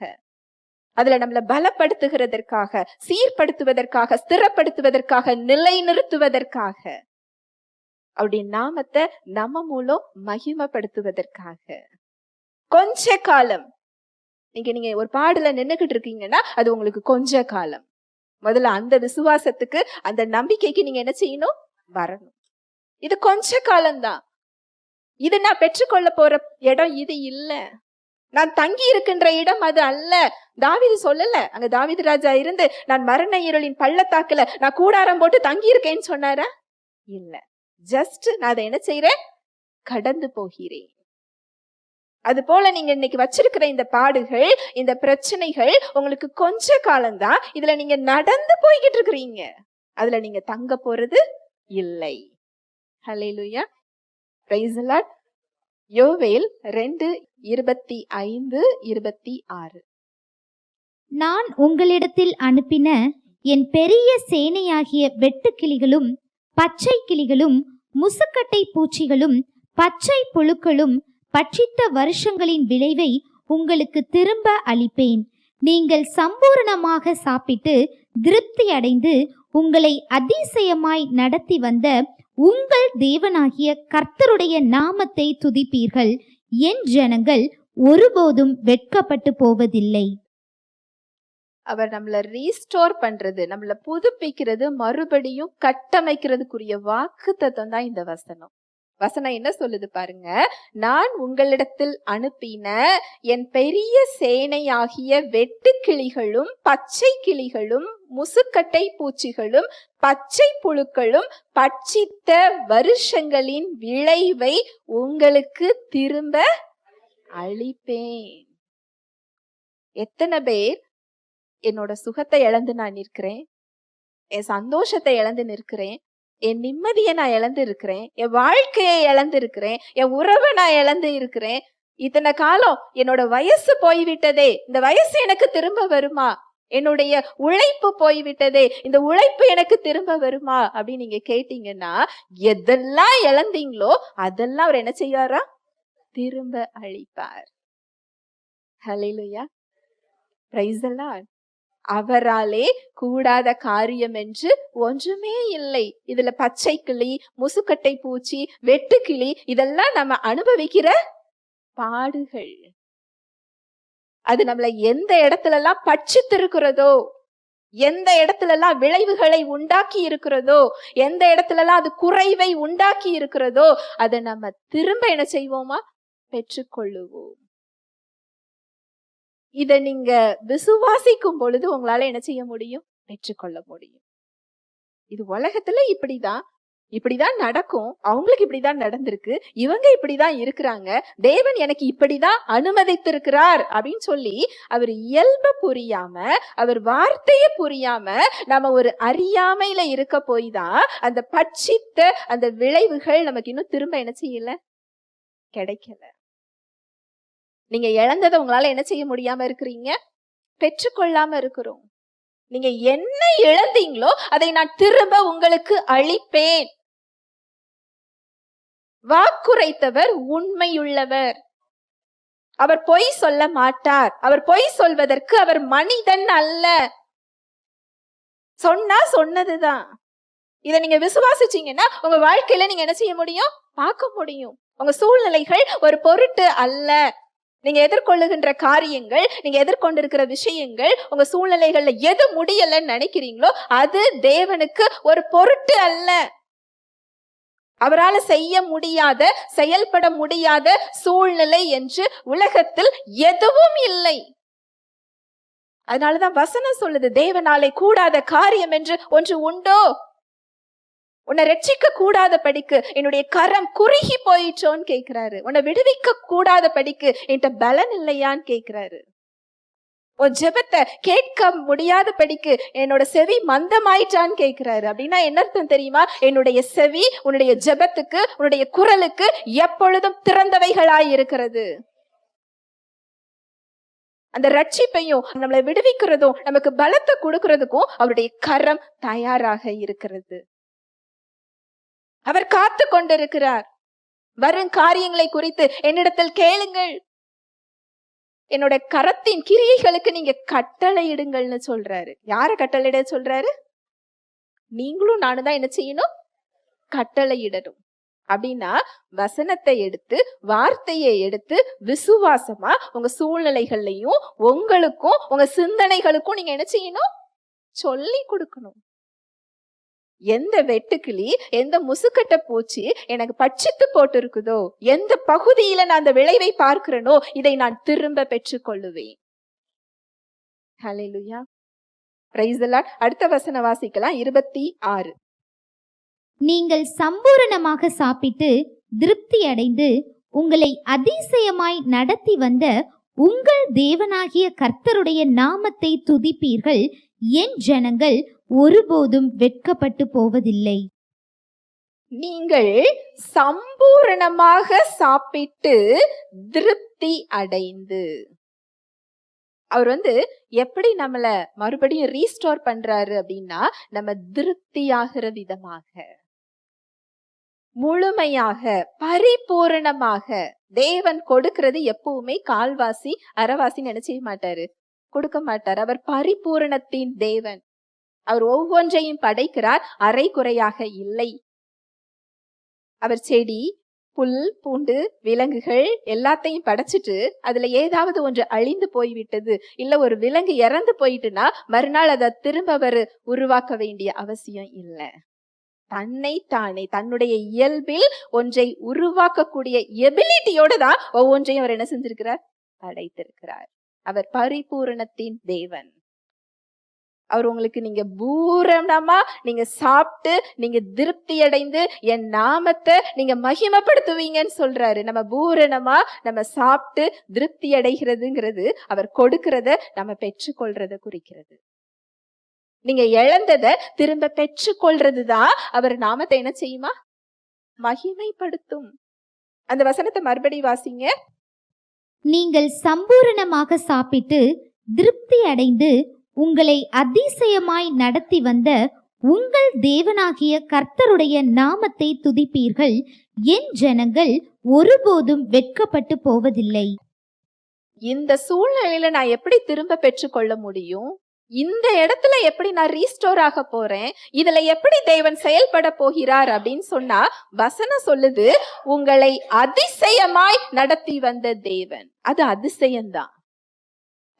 அதுல நம்மளை பலப்படுத்துகிறதற்காக, சீர்படுத்துவதற்காக, ஸ்திரப்படுத்துவதற்காக, நிலைநிறுத்துவதற்காக, அவருடைய நாமத்தை நம்ம மூலம் மகிமைப்படுத்துவதற்காக. கொஞ்ச காலம் நீங்க ஒரு பாடல நின்னுகிட்டு இருக்கீங்கன்னா அது உங்களுக்கு கொஞ்ச காலம். முதல்ல அந்த விசுவாசத்துக்கு, அந்த நம்பிக்கைக்கு நீங்க என்ன செய்யணும்? வரணும். இது கொஞ்ச காலம்தான். இது நான் பெற்றுக்கொள்ள போற இடம் இது இல்ல. நான் தங்கி இருக்கின்ற இடம் அது அல்ல. தாவீது சொல்லல, அங்க தாவீது ராஜா இருந்து நான் மரண இருளின் பள்ளத்தாக்குல நான் கூடாரம் போட்டு தங்கி இருக்கேன்னு சொன்னாரா? இல்ல. ஜஸ்ட் நான் அதை என்ன செய்யறேன்? கடந்து போகிறேன். அது போல நீங்க இன்னைக்கு வச்சிருக்கிற இந்த பாடுகள், இந்த பிரச்சனைகள் உங்களுக்கு கொஞ்ச காலம்தான். இதுல நீங்க நடந்து போய்கிட்டு இருக்கிறீங்க, அதுல நீங்க தங்க போறது இல்லை. ஹல்லேலூயா, பிரைஸ் தி லார்ட். யோவேல் 2:25-26. நான் உங்களிடத்தில் அனுப்பின என் பெரிய சேனையாகிய வெட்டுக்கிளிகளும் பச்சை கிளிகளும் முசுக்கட்டை பூச்சிகளும் பச்சை புழுக்களும் பட்சித்த வருஷங்களின் விளைவை உங்களுக்கு திரும்ப அளிப்பேன். நீங்கள் சம்பூரணமாக சாப்பிட்டு திருப்தி அடைந்து உங்களை அதிசயமாய் நடத்தி வந்த உங்கள் தேவனாகிய கர்த்தருடைய நாமத்தை துதிப்பீர்கள். என் ஜனங்கள் ஒருபோதும் வெட்கப்பட்டு போவதில்லை. அவர் நம்மள ரீஸ்டோர் பண்றது, நம்மள புதுப்பிக்கிறது, மறுபடியும் கட்டமைக்கிறதுக்குரிய வாக்குத்தத்தம் தான் இந்த வசனம். வசனம் என்ன சொல்லுது பாருங்க. நான் உங்களிடத்தில் அனுப்பின என் பெரிய சேனையாகிய வெட்டுக்கிளிகளும் பச்சை கிளிகளும் முசுக்கட்டை பூச்சிகளும் பச்சை புழுக்களும் பட்சித்த வருஷங்களின் விளைவை உங்களுக்கு திரும்ப அளிப்பேன். எத்தனை பேர் என்னோட சுகத்தை இழந்து நான் நிற்கிறேன், என் சந்தோஷத்தை இழந்து நிற்கிறேன், என் நிம்மதியை நான் இழந்து இருக்கிறேன், என் வாழ்க்கையை இழந்து இருக்கிறேன், என் உறவை நான் இழந்து இருக்கிறேன். இத்தனை காலம் என்னோட வயசு போய்விட்டதே, இந்த வயசு எனக்கு திரும்ப வருமா? என்னுடைய உழைப்பு போய்விட்டதே, இந்த உழைப்பு எனக்கு திரும்ப வருமா அப்படின்னு நீங்க கேட்டீங்கன்னா, எதெல்லாம் இழந்தீங்களோ அதெல்லாம் அவர் என்ன செய்வாரா? திரும்ப அளிப்பார். ஹல்லேலூயா, பிரைஸ் தி லார்ட். அவராலே கூடாத காரியம் என்று ஒன்றுமே இல்லை. இதுல பச்சை கிளி, முசுக்கட்டை பூச்சி, வெட்டுக்கிளி, இதெல்லாம் நம்ம அனுபவிக்கிற பாடுகள். அது நம்மள எந்த இடத்துல எல்லாம் பட்சித்து இருக்கிறதோ, எந்த இடத்துல எல்லாம் விளைவுகளை உண்டாக்கி இருக்கிறதோ, எந்த இடத்துல எல்லாம் அது குறைவை உண்டாக்கி இருக்கிறதோ, அதை நம்ம திரும்ப என்ன செய்வோமா? பெற்றுக்கொள்ளுவோம். இத நீங்க விசுவாசிக்கும் பொழுது உங்களால என்ன செய்ய முடியும்? பெற்றுக்கொள்ள முடியும். இது உலகத்துல இப்படிதான் நடக்கும், அவங்களுக்கு இப்படிதான் நடந்திருக்கு, இவங்க இப்படிதான் இருக்கிறாங்க, தேவன் எனக்கு இப்படிதான் அனுமதித்திருக்கிறார் அப்படின்னு சொல்லி அவர் இயல்ப புரியாம, அவர் வார்த்தைய புரியாம நம்ம ஒரு அறியாமையில இருக்க போய் தான் அந்த பட்சித்த அந்த விளைவுகள் நமக்கு இன்னும் திரும்ப என்ன செய்யல? கிடைக்கல. நீங்க இழந்ததை உங்களால என்ன செய்ய முடியாம இருக்கிறீங்க? பெற்றுக்கொள்ளாம இருக்கிறோம். நீங்க என்ன இழந்தீங்களோ அதை நான் திரும்ப உங்களுக்கு அளிப்பேன். வாக்குரைத்தவர் உண்மையுள்ளவர், அவர் பொய் சொல்ல மாட்டார். அவர் பொய் சொல்வதற்கு அவர் மனிதன் அல்ல. சொன்னா சொன்னதுதான். இதை நீங்க விசுவாசிச்சீங்கன்னா உங்க வாழ்க்கையில நீங்க என்ன செய்ய முடியும்? பார்க்க முடியும். உங்க சூழ்நிலைகள் ஒரு பொருட்டு அல்ல. நீங்க எதிர்கொள்ளுகின்ற காரியங்கள், நீங்க எதிர்கொண்டிருக்கிற விஷயங்கள், உங்க சூழ்நிலைகள்ல எது முடியலன்னு நினைக்கிறீங்களோ அது தேவனுக்கு ஒரு பொருட்டு அல்ல. அவரால் செய்ய முடியாத, செயல்பட முடியாத சூழ்நிலை என்று உலகத்தில் எதுவும் இல்லை. அதனாலதான் வசனம் சொல்லுது, தேவனாலே கூடாத காரியம் என்று ஒன்று உண்டோ? உன்னை ரட்சிக்க கூடாத படிக்கு என்னுடைய கரம் குறுகி போயிட்டோன்னு கேட்கிறாரு. உன்னை விடுவிக்க கூடாத படிக்கு என்கிட்ட பலன் இல்லையான்னு கேட்கிறாரு. உன் ஜெபத்தை கேட்க முடியாதபடிக்கு என்னோட செவி மந்தமாயிட்டான்னு கேட்கிறாரு. அப்படின்னா என்ன அர்த்தம் தெரியுமா? என்னுடைய செவி உன்னுடைய ஜெபத்துக்கு, உன்னுடைய குரலுக்கு எப்பொழுதும் திறந்தவைகளாய் இருக்கிறது. அந்த ரட்சிப்பையும் நம்மளை விடுவிக்கிறதும் நமக்கு பலத்தை கொடுக்கறதுக்கும் அவருடைய கரம் தயாராக இருக்கிறது. அவர் காத்து கொண்டிருக்கிறார். வரும் காரியங்களை குறித்து என்னிடத்தில் கேளுங்கள், என்னோட கரத்தின் கிரியைகளுக்கு நீங்க கட்டளையிடுங்கள்னு சொல்றாரு. யார கட்டளையிட சொல்றாரு? நீங்களும் நானும் தான் என்ன செய்யணும்? கட்டளையிடணும். அப்படின்னா வசனத்தை எடுத்து, வார்த்தையை எடுத்து விசுவாசமா உங்க சூழ்நிலைகள்லையும் உங்களுக்கும் உங்க சிந்தனைகளுக்கும் நீங்க என்ன செய்யணும்? சொல்லி கொடுக்கணும். எந்த வெட்டுக்கிளி, எந்த முசுக்கட்ட பூச்சி எனக்கு பட்சித்து போட்டு இருக்குதோ, எந்த பகுதியில நான் அந்த விளைவை பார்க்கிறேனோ, இதை நான் திரும்ப பெற்றுக்கொள்ளுவேன். ஹல்லேலூயா, பிரைஸ் தி லார்ட். அடுத்த வசனம் வாசிக்கலாம், 26. நீங்கள் சம்பூரணமாக சாப்பிட்டு திருப்தி அடைந்து உங்களை அதிசயமாய் நடத்தி வந்த உங்கள் தேவனாகிய கர்த்தருடைய நாமத்தை துதிப்பீர்கள். என் ஜனங்கள் ஒருபோதும் வெட்கப்பட்டு போவதில்லை. நீங்கள் சம்பூரணமாக சாப்பிட்டு திருப்தி அடைந்து. அவர் எப்படி நம்மள மறுபடியும் ரீஸ்டோர் பண்றாரு அப்படின்னா, நம்ம திருப்தியாகிற விதமாக, முழுமையாக, பரிபூரணமாக. தேவன் கொடுக்கிறது எப்பவுமே கால்வாசி அரைவாசி நினைச்சே மாட்டாரு, கொடுக்க மாட்டார். அவர் பரிபூரணத்தின் தேவன். அவர் ஒவ்வொன்றையும் படைக்கிறார், அரை குறையாக இல்லை. அவர் செடி, புல், பூண்டு, விலங்குகள் எல்லாத்தையும் படைச்சிட்டு அதுல ஏதாவது ஒன்று அழிந்து போய்விட்டது, இல்ல ஒரு விலங்கு இறந்து போயிட்டுனா மறுநாள் அதை திரும்ப அவர் உருவாக்க வேண்டிய அவசியம் இல்லை. தன்னை தானே தன்னுடைய இயல்பில் ஒன்றை உருவாக்கக்கூடிய எபிலிட்டியோட தான் ஒவ்வொன்றையும் அவர் என்ன செஞ்சிருக்கிறார்? படைத்திருக்கிறார். அவர் பரிபூரணத்தின் தேவன். அவர் உங்களுக்கு நீங்க பூரணமா நீங்க சாப்பிட்டு நீங்க திருப்தி அடைந்து என் நாமத்தை நீங்க மகிமைப்படுத்துவீங்கன்னு சொல்றாரு. நம்ம பூரணமா நம்ம சாப்பிட்டு திருப்தி அடைகிறதுங்கிறது அவர் கொடுக்கிறத நம்ம பெற்றுக்கொள்றத குறிக்கிறது. நீங்க இழந்ததை திரும்ப பெற்றுக்கொள்றதுதான் அவர் நாமத்தை என்ன செய்யுமா? மகிமைப்படுத்தும். அந்த வசனத்தை மறுபடி வாசிங்க. நீங்கள் சம்பூரணமாக சாப்பிட்டு திருப்தி அடைந்து உங்களை அதிசயமாய் நடத்தி வந்த உங்கள் தேவனாகிய கர்த்தருடைய நாமத்தை துதிப்பீர்கள். என் ஜனங்கள் ஒருபோதும் வெட்கப்பட்டு போவதில்லை. இந்த சூழ்நிலையில நான் எப்படி திரும்ப பெற்றுக்கொள்ள முடியும்? இந்த இடத்துல எப்படி நான் ரீஸ்டோர் ஆக போறேன்? இதுல எப்படி தேவன் செயல்பட போகிறார் அப்படின்னு சொன்னா, வசனம் சொல்லுது, உங்களை அதிசயமாய் நடத்தி வந்த தேவன். அது அதிசயம்தான்.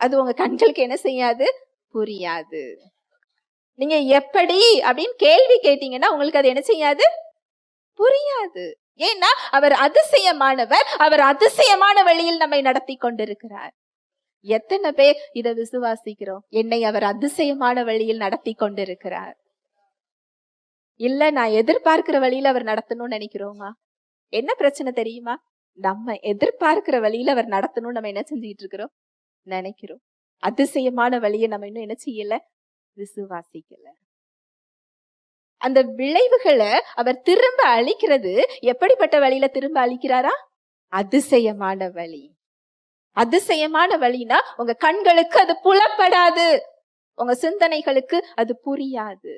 அது உங்க கண்களுக்கு என்ன செய்யாது? புரியாது. நீங்க எப்படி அப்படின்னு கேள்வி கேட்டீங்கன்னா உங்களுக்கு அது என்ன செய்யாது? புரியாது. ஏன்னா அவர் அதிசயமானவர். அவர் அதிசயமான வழியில் நம்மை நடத்தி கொண்டிருக்கிறார். எத்தனை பேர் இதை விசுவாசிக்கிறோம்? என்னை அவர் அதிசயமான வழியில் நடத்தி கொண்டிருக்கிறார். இல்ல நான் எதிர்பார்க்கிற வழியில அவர் நடத்தணும்னு நினைக்கிறோமா? என்ன பிரச்சனை தெரியுமா? நம்ம எதிர்பார்க்கிற வழியில அவர் நடத்தணும்னு நம்ம என்ன செஞ்சுட்டு இருக்கிறோம்? நினைக்கிறோம். அதிசயமான வழியை நம்ம இன்னும் என்ன செய்யல? விசுவாசிக்கல. அந்த விளைவுகளை அவர் திரும்ப அளிக்கிறது எப்படிப்பட்ட வழியில திரும்ப அளிக்கிறாரா? அதிசயமான வழி. அதிசயமான வழினா உங்க கண்களுக்கு அது புலப்படாது, உங்க சிந்தனைகளுக்கு அது புரியாது.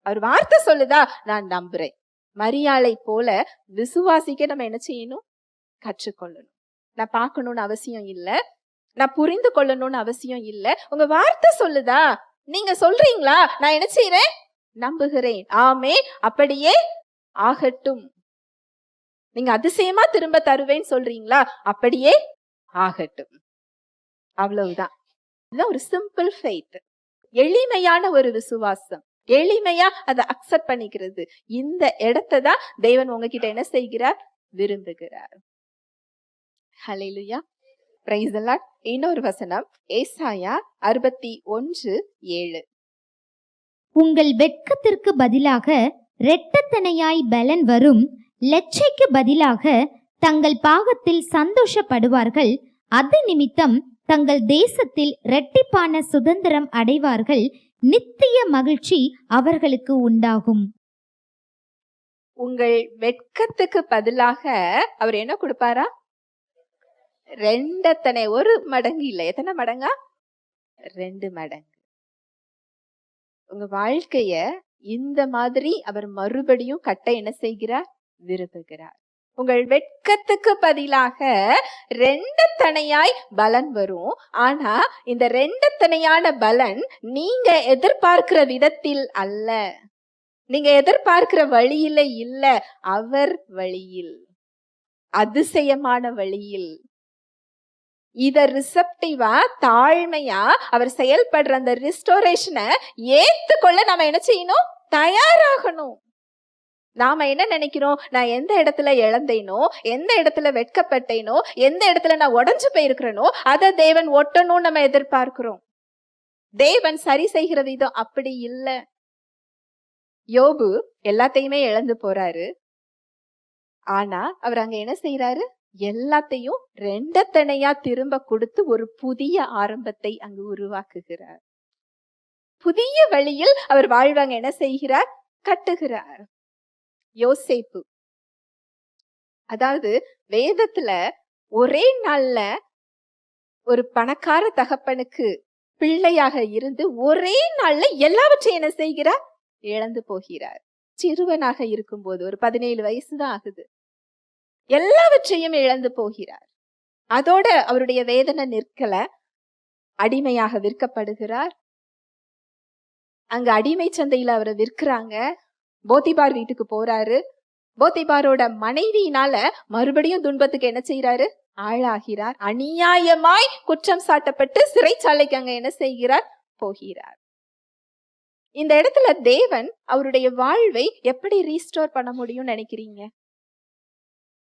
அவர் வார்த்தை சொல்லுதா, நான் நம்புறேன். மரியாளை போல விசுவாசிக்க நம்ம என்ன செய்யணும்? கற்றுக்கொள்ளணும். நான் பார்க்கணும்னு அவசியம் இல்லை, நான் புரிந்து கொள்ளணும்னு அவசியம் இல்லை. உங்க வார்த்தை சொல்லுதா, நீங்க சொல்றீங்களா, நான் என்ன செய்யறேன்? நம்புகிறேன். ஆமே, அப்படியே ஆகட்டும். நீங்க அதிசயமா திரும்ப தருவேன்னு சொல்றீங்களா? அப்படியே ஆகட்டும். அவ்வளவுதான். இதுதான் ஒரு சிம்பிள் ஃபெய்த். எளிமையான ஒரு விசுவாசம். எளிமையா அதை அக்செப்ட் பண்ணிக்கிறது. இந்த இடத்தை தான் தேவன் உங்ககிட்ட என்ன செய்கிறார்? விரும்புகிறார். ஹல்லேலூயா, பிரைஸ் தி லார்ட். இன்னொரு வசனம், ஏசாயா 61:7. உங்கள் வெட்கத்திற்கு பதிலாக இரட்டத்தனையாய் பலன் வரும், லெச்சைக்கு பதிலாக தங்கள் பாகத்தில் சந்தோஷப்படுவார்கள். அது நிமித்தம் தங்கள் தேசத்தில் இரட்டிப்பான சுதந்திரம் அடைவார்கள். நித்திய மகிழ்ச்சி அவர்களுக்கு உண்டாகும். உங்கள் வெட்கத்துக்கு பதிலாக அவர் என்ன கொடுப்பாரா? 2 ஒரு மடங்கு இல்ல, எத்தனை மடங்கா? 2 மடங்கு. உங்க வாழ்க்கைய இந்த மாதிரி அவர் மறுபடியும் கட்ட என்ன செய்கிறார்? விரும்புகிறார். உங்கள் வெட்கத்துக்கு பதிலாக 2 பலன் வரும். ஆனா இந்த 2 பலன் நீங்க எதிர்பார்க்கிற விதத்தில் அல்ல, நீங்க எதிர்பார்க்கிற வழியில இல்ல, அவர் வழியில், அதிசயமான வழியில். இத ரிசப்டிவா, தாழ்மையா அவர் செயல்படுற அந்த ரிஸ்டோரேஷனை ஏத்துக்கொள்ள நாம என்ன செய்யணும்? தயாராகணும். நாம என்ன நினைக்கிறோம்? நான் எந்த இடத்துல இழந்தேனோ, எந்த இடத்துல வெட்கப்பட்டேனோ, எந்த இடத்துல நான் உடைஞ்சு போயிருக்கிறேனோ அதை தேவன் ஒட்டணும் நம்ம எதிர்பார்க்கிறோம். தேவன் சரி செய்கிற விதம் அப்படி இல்ல. யோபு எல்லாத்தையுமே இழந்து போறாரு. ஆனா அவர் அங்க என்ன செய்யறாரு? எல்லாத்தையும் 2 திரும்ப கொடுத்து ஒரு புதிய ஆரம்பத்தை அங்கு உருவாக்குகிறார். புதிய வழியில் அவர் வாழ்வாங்க என்ன செய்கிறார்? கட்டுகிறார். யோசேப்பு, அதாவது வேதத்துல ஒரே நாள்ல ஒரு பணக்கார தகப்பனுக்கு பிள்ளையாக இருந்து ஒரே நாள்ல எல்லாவற்றையும் என்ன செய்கிறார்? இழந்து போகிறார். சிறுவனாக இருக்கும்போது ஒரு 17 வயசுதான் ஆகுது. எல்லாவற்றையும் இழந்து போகிறார். அதோட அவருடைய வேதனை நிற்கல, அடிமையாக விற்கப்படுகிறார். அங்க அடிமை சந்தையில அவரை விற்கிறாங்க. போத்திபார் வீட்டுக்கு போறாரு. போத்திபாரோட மனைவியினால மறுபடியும் துன்பத்துக்கு என்ன செய்யறாரு? ஆளாகிறார். அநியாயமாய் குற்றம் சாட்டப்பட்டு சிறைச்சாலைக்கு அங்க என்ன செய்கிறார்? போகிறார். இந்த இடத்துல தேவன் அவருடைய வாழ்வை எப்படி ரீஸ்டோர் பண்ண முடியும்னு நினைக்கிறீங்க?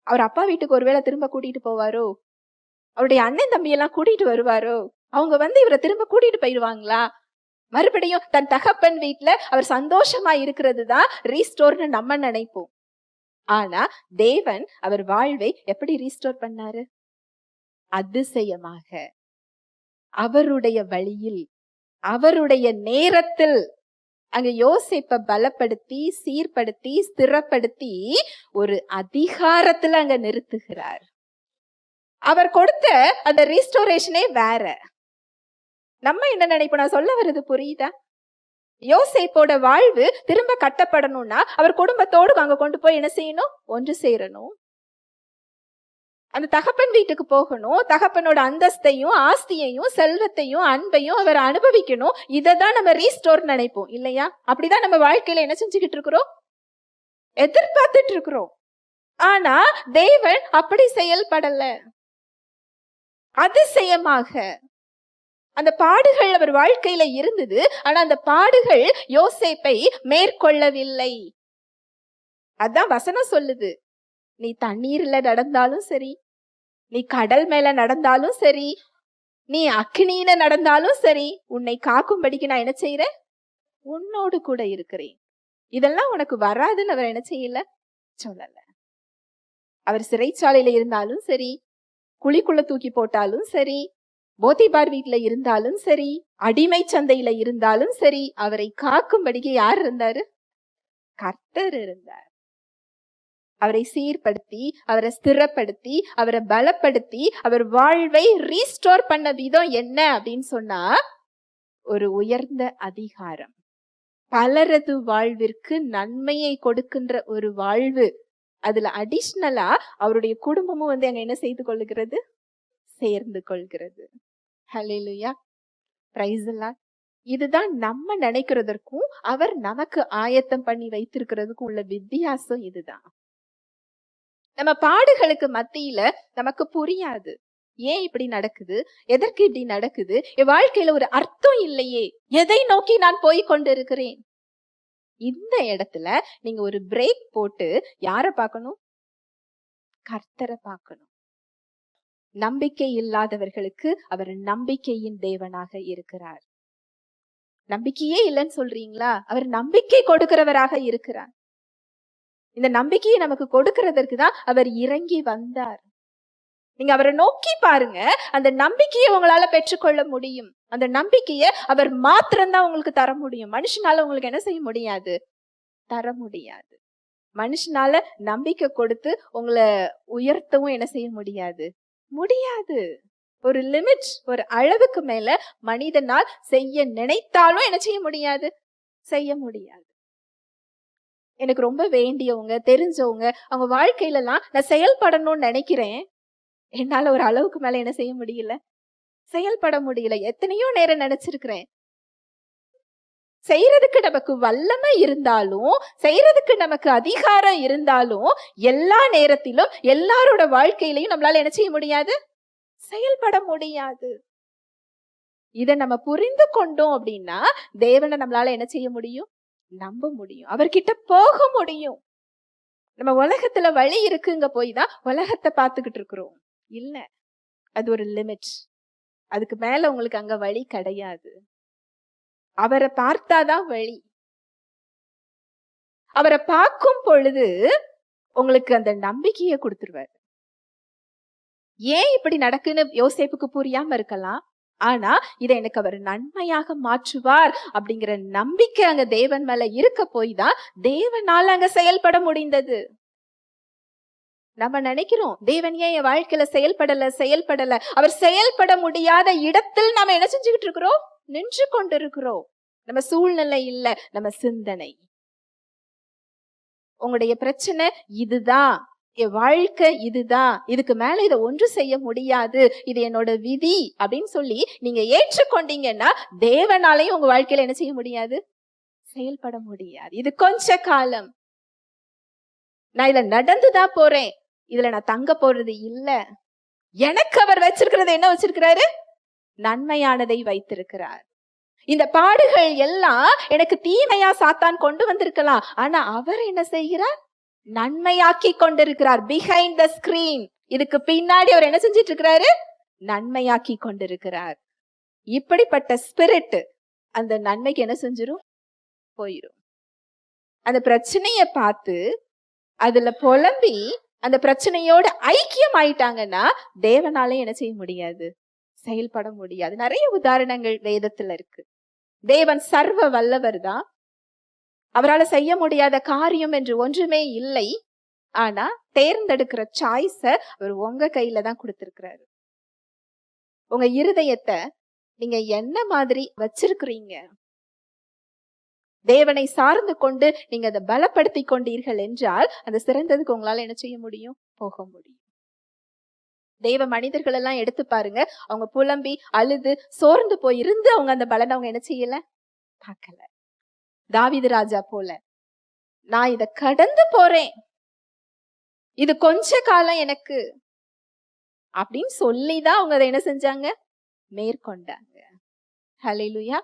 அவர் அப்பா வீட்டுக்கு ஒருவேளை திரும்ப கூட்டிட்டு போவாரோ? அவருடைய அண்ணன் தம்பி எல்லாம் கூட்டிட்டு வருவாரோ? அவங்க இவரை திரும்ப கூட்டிட்டு போயிடுவாங்களா? மறுபடியும் தன் தகப்பன் வீட்டுல அவர் சந்தோஷமா இருக்கிறது தான் ரீஸ்டோர்னு நம்ம நினைப்போம். ஆனா தேவன் அவர் வாழ்வை எப்படி ரீஸ்டோர் பண்ணாரு? அதிசயமாக, அவருடைய வழியில், அவருடைய நேரத்தில். அங்க யோசேப்பை பலப்படுத்தி, சீர்படுத்தி, ஸ்திரப்படுத்தி ஒரு அதிகாரத்துல அங்க நிறுத்துகிறார். அவர் கொடுத்த அந்த ரீஸ்டோரேஷனே வேற. நம்ம என்ன நினைப்போம்? நான் சொல்ல வர்றது புரியுதா? யோசேப்போட வாழ்வு திரும்ப கட்டப்படணும்னா அவர் குடும்பத்தோடு அங்க கொண்டு போய் என்ன செய்யணும்? ஒன்று சேரணும். அந்த தகப்பன் வீட்டுக்கு போகணும். தகப்பனோட அந்தஸ்தையும் ஆஸ்தியையும் செல்வத்தையும் அன்பையும் அவர் அனுபவிக்கணும். இததான் நம்ம ரீஸ்டோர் நினைப்போம் இல்லையா? அப்படிதான் நம்ம வாழ்க்கையில என்ன செஞ்சுக்கிட்டு இருக்கிறோம்? எதிர்பார்த்துட்டு இருக்கிறோம். ஆனா தேவன் அப்படி செயல்படல. அதிசயமாக அந்த பாடுகள் அவர் வாழ்க்கையில இருந்தது. ஆனா அந்த பாடுகள் யோசேப்பை மேற்கொள்ளவில்லை. அதான் வசனம் சொல்லுது, நீ தண்ணீர்ல நடந்தாலும் சரி, நீ கடல் மேல நடந்தாலும் சரி, நீ அக்னியில நடந்தாலும் சரி, உன்னை காக்கும்படிக்கு நான் என்ன செய்யறேன்? உன்னோடு கூட இருக்கிறேன். இதெல்லாம் உனக்கு வராதுன்னு அவர் என்ன செய்யல? சொல்லல. அவர் சிறைச்சாலையில இருந்தாலும் சரி, குழிக்குள்ள தூக்கி போட்டாலும் சரி, போத்திபார் வீட்டுல இருந்தாலும் சரி, அடிமை சந்தையில இருந்தாலும் சரி, அவரை காக்கும்படிக்கு யார் இருந்தாரு? கர்த்தர் இருந்தார். அவரை சீர்படுத்தி, அவரை ஸ்திரப்படுத்தி, அவரை பலப்படுத்தி, அவர் வாழ்வை ரீஸ்டோர் பண்ண விதம் என்ன அப்படின்னு சொன்னா, ஒரு உயர்ந்த அதிகாரம், பலரது வாழ்விற்கு நன்மையை கொடுக்கின்ற ஒரு வாழ்வு. அதுல அடிஷ்னலா அவருடைய குடும்பமும் அங்க என்ன செய்து கொள்கிறது? சேர்ந்து கொள்கிறது. ஹல்லேலூயா, பிரைஸ் தி லார்ட். இதுதான் நம்ம நினைக்கிறதற்கும் அவர் நமக்கு ஆயத்தம் பண்ணி வைத்திருக்கிறதுக்கும் உள்ள வித்தியாசம். இதுதான் நம்ம பாடுகளுக்கு மத்தியில நமக்கு புரியாது. ஏன் இப்படி நடக்குது? எதற்கு இப்படி நடக்குது? என் வாழ்க்கையில ஒரு அர்த்தம் இல்லையே, எதை நோக்கி நான் போய் கொண்டிருக்கிறேன்? இந்த இடத்துல நீங்க ஒரு பிரேக் போட்டு யார பார்க்கணும்? கர்த்தரை பார்க்கணும். நம்பிக்கை இல்லாதவர்களுக்கு அவர் நம்பிக்கையின் தேவனாக இருக்கிறார். நம்பிக்கையே இல்லைன்னு சொல்றீங்களா? அவர் நம்பிக்கை கொடுக்கிறவராக இருக்கிறார். இந்த நம்பிக்கையை நமக்கு கொடுக்கிறதற்கு தான் அவர் இறங்கி வந்தார். நீங்க அவரை நோக்கி பாருங்க, அந்த நம்பிக்கையை உங்களால பெற்றுக்கொள்ள முடியும். அந்த நம்பிக்கையை அவர் மாத்திரம்தான் உங்களுக்கு தர முடியும். மனுஷனால உங்களுக்கு என்ன செய்ய முடியாது? தர முடியாது. மனுஷனால நம்பிக்கை கொடுத்து உங்களை உயர்த்தவும் என்ன செய்ய முடியாது? முடியாது. ஒரு லிமிட், ஒரு அளவுக்கு மேல மனிதனால் செய்ய நினைத்தாலும் என்ன செய்ய முடியாது? செய்ய முடியாது. எனக்கு ரொம்ப வேண்டியவங்க, தெரிஞ்சவங்க, அவங்க வாழ்க்கையில எல்லாம் நான் செயல்படணும்னு நினைக்கிறேன். என்னால ஒரு அளவுக்கு மேல என்ன செய்ய முடியல? செயல்பட முடியல. எத்தனையோ நேரம் நினைச்சிருக்கிறேன். செய்யறதுக்கு நமக்கு வல்லமை இருந்தாலும், செய்யறதுக்கு நமக்கு அதிகாரம் இருந்தாலும், எல்லா நேரத்திலும் எல்லாரோட வாழ்க்கையிலையும் நம்மளால என்ன செய்ய முடியாது? செயல்பட முடியாது. இத நம்ம புரிந்து கொண்டோம் அப்படின்னா தேவனை நம்மளால என்ன செய்ய முடியும்? நம்ப முடியும். அவர்கிட்ட போக முடியும். நம்ம உலகத்துல வழி இருக்குங்க போய் தான் உலகத்தை பார்த்துக்கிட்டு இருக்கிறோம். இல்ல, அது ஒரு லிமிட். அதுக்கு மேல உங்களுக்கு அங்க வழி கிடையாது. அவரை பார்த்தாதான் வழி. அவரை பார்க்கும் பொழுது உங்களுக்கு அந்த நம்பிக்கையை கொடுத்துருவாரு. ஏன் இப்படி நடக்குன்னு யோசேப்புக்கு புரியாம இருக்கலாம். ஆனா இதை எனக்கு அவர் நன்மையாக மாற்றுவார் அப்படிங்கிற நம்பிக்கை அங்க தேவன் மேல இருக்க போய் தான் தேவனால அங்க செயல்பட முடிந்தது. நம்ம நினைக்கிறோம் தேவன் ஏன் என் வாழ்க்கையில செயல்படல. அவர் செயல்பட முடியாத இடத்தில் நாம என்ன செஞ்சுக்கிட்டு இருக்கிறோம்? நின்று கொண்டிருக்கிறோம். நம்ம சூழ்நிலை இல்ல, நம்ம சிந்தனை. உங்களுடைய பிரச்சனை இதுதான், என் வாழ்க்கை இதுதான், இதுக்கு மேல இதை ஒன்று செய்ய முடியாது, இது என்னோட விதி அப்படின்னு சொல்லி நீங்க ஏற்றுக்கொண்டீங்கன்னா தேவனாலையும் உங்க வாழ்க்கையில என்ன செய்ய முடியாது? செயல்பட முடியாது. இது கொஞ்ச காலம். நான் இதுல நடந்துதான் போறேன், இதுல நான் தங்க போறது இல்ல. எனக்கு அவர் வச்சிருக்கிறது என்ன வச்சிருக்கிறாரு? நன்மையானதை வைத்திருக்கிறார். இந்த பாடுகள் எல்லாம் எனக்கு தீமையா சாத்தான் கொண்டு வந்திருக்கலாம். ஆனா அவர் என்ன செய்கிறார்? நன்மையாக்கி கொண்டிருக்கிறார். பிஹைண்ட் த ஸ்கிரீன், இதுக்கு பின்னாடி அவர் என்ன செஞ்சிட்டு இருக்கிறாரு? நன்மையாக்கி கொண்டிருக்கிறார். இப்படிப்பட்ட ஸ்பிரிட் அந்த நன்மைக்கு என்ன செஞ்சிரும்? போயிரும். அந்த பிரச்சனைய பார்த்து அதுல புலம்பி அந்த பிரச்சனையோட ஐக்கியம் ஆயிட்டாங்கன்னா தேவனாலே என்ன செய்ய முடியாது? செயல்பட முடியாது. நிறைய உதாரணங்கள் வேதத்துல இருக்கு. தேவன் சர்வ வல்லவர் தான். அவரால் செய்ய முடியாத காரியம் என்று ஒன்றுமே இல்லை. ஆனா தேர்ந்தெடுக்கிற சாய்ஸ அவர் உங்க கையில தான் கொடுத்திருக்கிறாரு. உங்க இருதயத்தை நீங்க என்ன மாதிரி வச்சிருக்கிறீங்க? தேவனை சார்ந்து கொண்டு நீங்க அதை பலப்படுத்தி கொண்டீர்கள் என்றால் அந்த சிறந்ததுக்கு உங்களால என்ன செய்ய முடியும்? போக முடியும். தெய்வ மனிதர்கள் எல்லாம் எடுத்து பாருங்க, அவங்க புலம்பி அழுது சோர்ந்து போய் இருந்து அவங்க அந்த பலனை அவங்க என்ன செய்யல? பார்க்கல. தாவீது ராஜா போல, நான் இத கடந்து போறேன், இது கொஞ்ச காலம் எனக்கு அப்படின்னு சொல்லிதான் அவங்க அதை என்ன செஞ்சாங்க? மேற்கொண்டாங்க. ஹல்லேலூயா,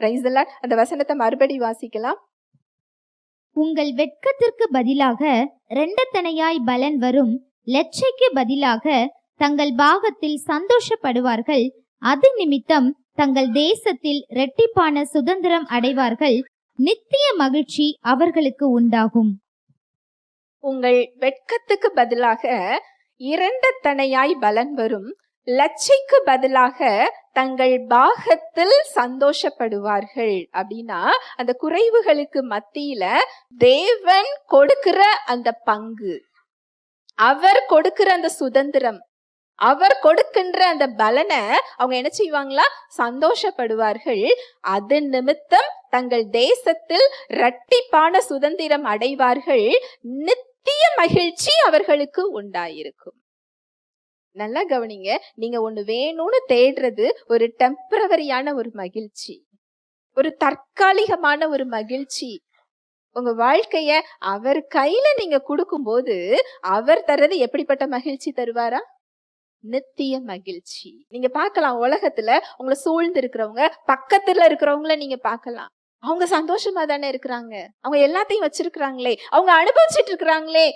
பிரைஸ் தி லார்ட். அந்த வசனத்தை மறுபடி வாசிக்கலாம். உங்கள் வெட்கத்திற்கு பதிலாக இரண்டத்தனையாய் பலன் வரும், லட்சைக்கு பதிலாக தங்கள் பாகத்தில் சந்தோஷப்படுவார்கள். அது நிமித்தம் தங்கள் தேசத்தில் இரட்டிப்பான சுதந்திரம் அடைவார்கள். நித்திய மகிழ்ச்சி அவர்களுக்கு உண்டாகும். உங்கள் வெட்கத்துக்கு பதிலாக இரண்டத்தனையாய் பலன் வரும், லட்சைக்கு பதிலாக தங்கள் பாகத்தில் சந்தோஷப்படுவார்கள். அப்படின்னா அந்த குறைவுகளுக்கு மத்தியில தேவன் கொடுக்கிற அந்த பங்கு, அவர் கொடுக்கிற அந்த சுதந்திரம், அவர் கொடுக்கின்ற அந்த பலனை அவங்க என்ன செய்வாங்களா? சந்தோஷப்படுவார்கள். அது நிமித்தம் தங்கள் தேசத்தில் இரட்டிப்பான சுதந்திரம் அடைவார்கள். நித்திய மகிழ்ச்சி அவர்களுக்கு உண்டாயிருக்கும். நல்லா கவனிங்க, நீங்க ஒண்ணு வேணும்னு தேடுறது ஒரு டெம்பரவரியான ஒரு மகிழ்ச்சி, ஒரு தற்காலிகமான ஒரு மகிழ்ச்சி. உங்க வாழ்க்கைய அவர் கையில நீங்க கொடுக்கும் போது அவர் தர்றது எப்படிப்பட்ட மகிழ்ச்சி தருவாரா? நித்திய மகிழ்ச்சி. நீங்க பார்க்கலாம், உலகத்துல உங்களை சூழ்ந்து இருக்கிறவங்க, பக்கத்துல இருக்கிறவங்கள நீங்க பார்க்கலாம். அவங்க சந்தோஷமா தானே இருக்கிறாங்க, அவங்க எல்லாத்தையும் வச்சிருக்கிறாங்களே, அவங்க அனுபவிச்சுட்டு இருக்கிறாங்களே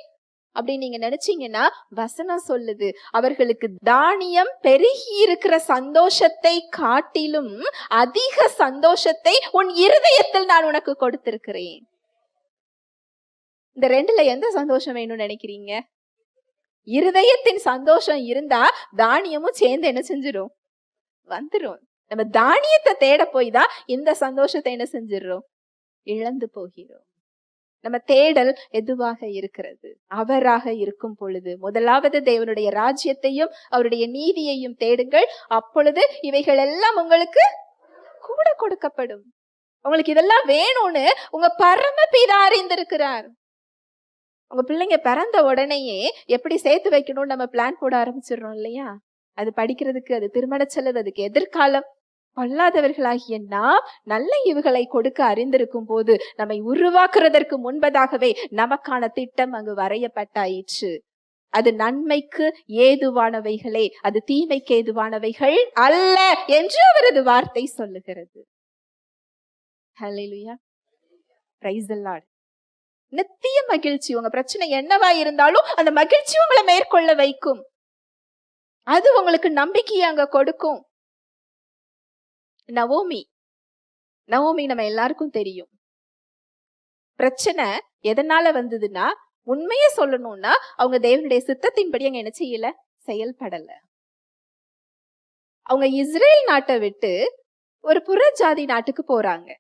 அப்படின்னு நீங்க நினைச்சீங்கன்னா வசனம் சொல்லுது, அவர்களுக்கு தானியம் பெருகி இருக்கிற சந்தோஷத்தை காட்டிலும் அதிக சந்தோஷத்தை உன் இருதயத்தில் நான் உனக்கு கொடுத்திருக்கிறேன். இந்த ரெண்டுல எந்த சந்தோஷம் வேணும்னு நினைக்கிறீங்க? இருதயத்தின் சந்தோஷம் இருந்தா தானியமும் சேர்ந்து என்ன செஞ்சிரும், வந்துரும். நம்ம தானியத்தை தேட போய் தான் இந்த சந்தோஷத்தை என்ன செஞ்சிடறோம், இழந்து போகிறோம். நம்ம தேடல் எதுவாக இருக்கிறது? அவராக இருக்கும் பொழுது முதலாவது தேவனுடைய ராஜ்யத்தையும் அவருடைய நீதியையும் தேடுங்கள், அப்பொழுது இவைகள் எல்லாம் உங்களுக்கு கூட கொடுக்கப்படும். உங்களுக்கு இதெல்லாம் வேணும்னு உங்க பரமபிதா அறிந்திருக்கிறார். உங்க பிள்ளைங்க பிறந்த உடனேயே எப்படி சேர்த்து வைக்கணும்னு நம்ம பிளான் போட ஆரம்பிச்சிடறோம் இல்லையா? அது படிக்கிறதுக்கு, அது திருமண செலவு, அதுக்கு எதிர்காலம். பொல்லாதவர்களாகிய நாம் நல்ல ஈவுகளை கொடுக்க அறிந்திருக்கும் போது நம்மை உருவாக்குறதற்கு முன்பதாகவே நமக்கான திட்டம் அங்கு வரையப்பட்டாயிற்று. அது நன்மைக்கு ஏதுவானவைகளே, அது தீமைக்கு ஏதுவானவைகள் அல்ல என்று அவரது வார்த்தை சொல்லுகிறது. ஹல்லேலூயா, பிரைஸ் தி லார்ட். நித்திய மகிழ்ச்சி. உங்க பிரச்சனை என்னவா இருந்தாலும் அந்த மகிழ்ச்சி உங்களை மேற்கொள்ள வைக்கும். அது உங்களுக்கு நம்பிக்கையை அங்க கொடுக்கும். நவோமி நம்ம எல்லாருக்கும் தெரியும். பிரச்சனை எதனால வந்ததுன்னா, உண்மையே சொல்லணும்னா அவங்க தேவனுடைய சித்தத்தின்படி அங்க என்ன செய்யல, செயல்படல. அவங்க இஸ்ரேல் நாட்டை விட்டு ஒரு புறஜாதி நாட்டுக்கு போறாங்க.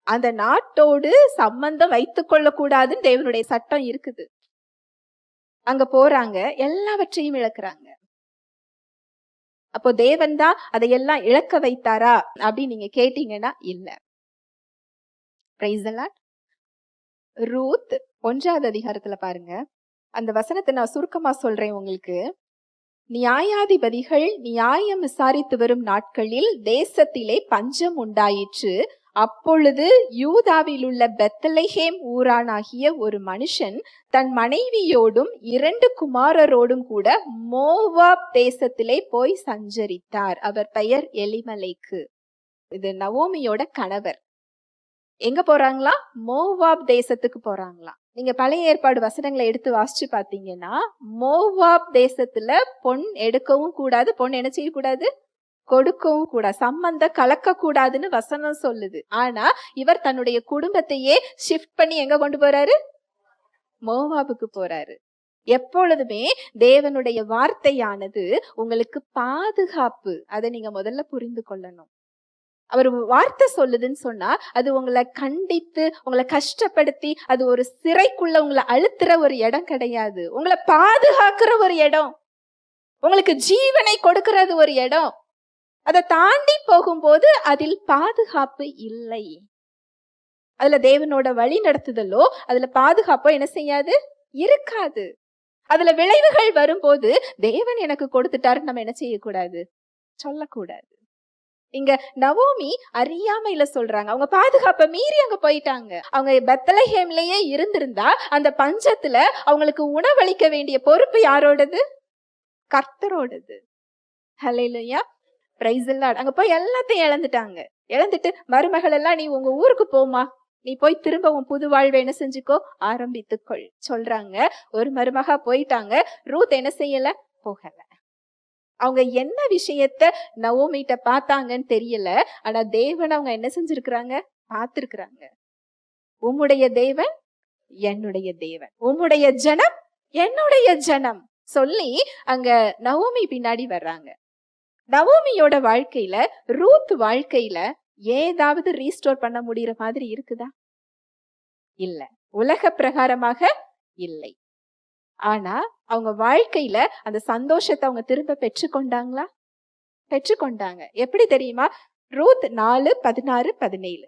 அந்த நாட்டோடு சம்பந்தம் வைத்துக் கொள்ள கூடாதுன்னு தேவனுடைய சட்டம் இருக்குது. அங்க போறாங்க, எல்லாவற்றையும் இழக்கிறாங்க. அப்போ தேவன் தான் அதையெல்லாம் இழக்க வைத்தாரா அப்படின்னு நீங்க கேட்டீங்கன்னா இல்ல. Price the Lord. ரூத் 1வது அதிகாரத்துல பாருங்க, அந்த வசனத்தை நான் சுருக்கமா சொல்றேன் உங்களுக்கு. நியாயாதிபதிகள் நியாயம் விசாரித்து வரும் நாட்களில் தேசத்திலே பஞ்சம் உண்டாயிற்று. அப்பொழுது யூதாவில் உள்ள பெத்லெஹேம் ஊரானாகிய ஒரு மனுஷன் தன் மனைவியோடும் 2 குமாரரோடும் கூட மோவாப் தேசத்திலே போய் சஞ்சரித்தார். அவர் பெயர் எலிமலேக்கு. இது நவோமியோட கணவர். எங்க போறாங்களா? மோவாப் தேசத்துக்கு போறாங்களாம். நீங்க பழைய ஏற்பாடு வசனங்களை எடுத்து வாசிச்சு பாத்தீங்கன்னா, மோவாப் தேசத்துல பொன் எடுக்கவும் கூடாது, பொன் என்ன செய்யக்கூடாது, கொடுக்கவும் கூடாது, சம்பந்தம் கலக்க கூடாதுன்னு வசனம் சொல்லுது. ஆனா இவர் தன்னுடைய குடும்பத்தையே ஷிஃப்ட் பண்ணி எங்க கொண்டு போறாரு? மோவாபுக்கு போறாரு. எப்பொழுதுமே தேவனுடைய வார்த்தையானது உங்களுக்கு பாதுகாப்பு. அதை நீங்க முதல்ல புரிந்து கொள்ளணும். அவர் வார்த்தை சொல்லுதுன்னு சொன்னா அது உங்களை கண்டித்து, உங்களை கஷ்டப்படுத்தி, அது ஒரு சிறைக்குள்ள உங்களை அழுத்துற ஒரு இடம் கிடையாது. உங்களை பாதுகாக்கிற ஒரு இடம், உங்களுக்கு ஜீவனை கொடுக்கிறது ஒரு இடம். அதை தாண்டி போகும்போது அதில் பாதுகாப்பு இல்லை. அதுல தேவனோட வழி நடத்துதலோ, அதுல பாதுகாப்போ என்ன செய்யாது, இருக்காது. அதுல விளைவுகள் வரும்போது தேவன் எனக்கு கொடுத்துட்டாருன்னு நம்ம என்ன செய்யக்கூடாது, சொல்லக்கூடாது. இங்க நவோமி அறியாமையில சொல்றாங்க. அவங்க பாதுகாப்பை மீறி அங்க போயிட்டாங்க. அவங்க பெத்லெஹேம்லயே இருந்திருந்தா அந்த பஞ்சத்துல அவங்களுக்கு உணவளிக்க வேண்டிய பொறுப்பு யாரோடது? கர்த்தரோடது. ஹல்லேலூயா, பிரைஸ் தி லார்ட். அங்க போய் எல்லாத்தையும் இழந்துட்டாங்க. இழந்துட்டு மருமகள் எல்லாம், நீ உங்க ஊருக்கு போமா, நீ போய் திரும்ப உன் புது வாழ்வை என்ன செஞ்சுக்கோ, ஆரம்பித்துக்கொள் சொல்றாங்க. ஒரு மருமகா போயிட்டாங்க. ரூத் என்ன செய்யல, போகல. அவங்க என்ன விஷயத்த நவோமிட்ட பார்த்தாங்கன்னு தெரியல. ஆனா தேவன் அவங்க என்ன செஞ்சிருக்கிறாங்க, பார்த்திருக்கிறாங்க. உம்முடைய தேவன் என்னுடைய தேவன், உம்முடைய ஜனம் என்னுடைய ஜனம் சொல்லி அங்க நவோமி பின்னாடி வர்றாங்க. நவோமியோட வாழ்க்கையில, ரூத் வாழ்க்கையில ஏதாவது ரீஸ்டோர் பண்ண முடியற மாதிரி இருக்குதா? இல்ல. உலக பிரகாரமாக இல்லை. ஆனா அவங்க வாழ்க்கையில அந்த சந்தோஷத்தை அவங்க திரும்ப பெற்றுக்கொண்டாங்களா? பெற்றுக்கொண்டாங்க. எப்படி தெரியுமா? ரூத் 4:16-17.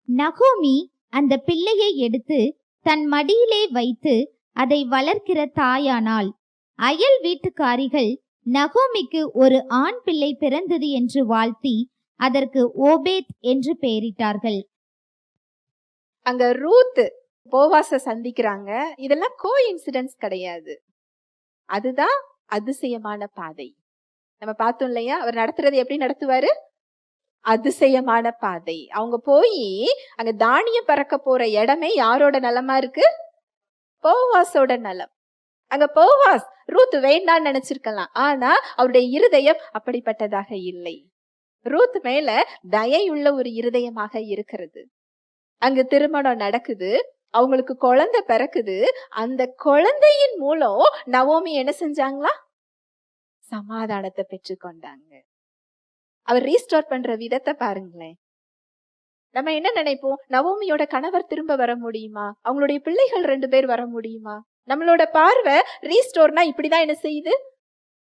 நகோமி அந்த பிள்ளையை எடுத்து தன் மடியிலே வைத்து அதை வளர்க்கிற தாயானாள். அயல் வீட்டுக்காரிகள் நகோமிக்கு ஒரு ஆண் பிள்ளை பிறந்தது என்று வாழ்த்தி அதற்கு ஓபேத் என்று பெயரிட்டார்கள். அங்க ரூத் போவாச சந்திக்கிறாங்க. இதெல்லாம் கோ இன்சிடென்ஸ் கிடையாது. அதுதான் அதிசயமான பாதை. நம்ம பார்த்தோம் இல்லையா, அவர் நடத்துறது எப்படி நடத்துவாரு? அதிசயமான பாதை. அவங்க போய் அங்க தானியம் பறக்க போற இடமே யாரோட நலமா இருக்கு? போவாஸோட நலம். அங்க போவாஸ் ரூத் வேண்டான்னு நினைச்சிருக்கலாம். ஆனா அவருடைய இருதயம் அப்படிப்பட்டதாக இல்லை. ரூத் மேல தயையுள்ள ஒரு இருதயமாக இருக்கிறது. அங்கு திருமணம் நடக்குது. அவங்களுக்கு குழந்தை பிறக்குது. அந்த குழந்தையின் மூலம் நவோமி என்ன செஞ்சாங்களா? சமாதானத்தை பெற்றுக்கொண்டாங்க. அவர் ரீஸ்டோர் பண்ற விதத்தை பாருங்களேன். நம்ம என்ன நினைப்போம்? நவோமியோட கணவர் திரும்ப வர முடியுமா? அவங்களுடைய பிள்ளைகள் 2 பேர் வர முடியுமா? நம்மளோட பார்வை ரீஸ்டோர்னா இப்படிதான் என்ன செய்யுது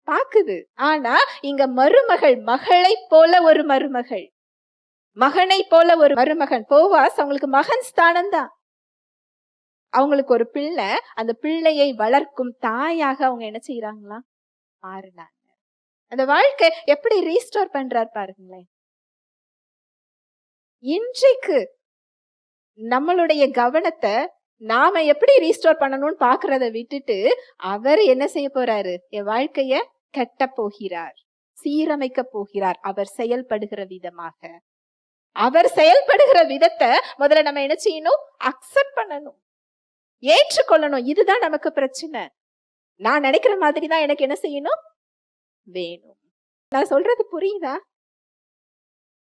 பாக்குது. ஆனா இங்க மருமகள், மகளை போல ஒரு மருமகள், மகனை போல ஒரு மருமகன். போவாஸ் அவங்களுக்கு மகன் ஸ்தானம் தான். அவங்களுக்கு ஒரு பிள்ளை, அந்த பிள்ளையை வளர்க்கும் தாயாக அவங்க என்ன செய்யறாங்களா? மாறினாங்க. அந்த வாழ்க்கை எப்படி ரீஸ்டோர் பண்றார் பாருங்களேன். இன்றைக்கு நம்மளுடைய கவனத்தை நாம எப்படி ரீஸ்டோர் பண்ணணும்னு பாக்குறத விட்டுட்டு அவர் என்ன செய்ய போறாரு? என் வாழ்க்கைய கட்ட போகிறார், சீரமைக்க போகிறார். அவர் செயல்படுகிற விதமாக, அவர் செயல்படுகிற விதத்தை முதல்ல நம்ம என்ன செய்யணும்? அக்செப்ட் பண்ணணும், ஏற்றுக்கொள்ளணும். இதுதான் நமக்கு பிரச்சனை. நான் நினைக்கிற மாதிரி தான் எனக்கு என்ன செய்யணும்? வேணும். நான் சொல்றது புரியுதா?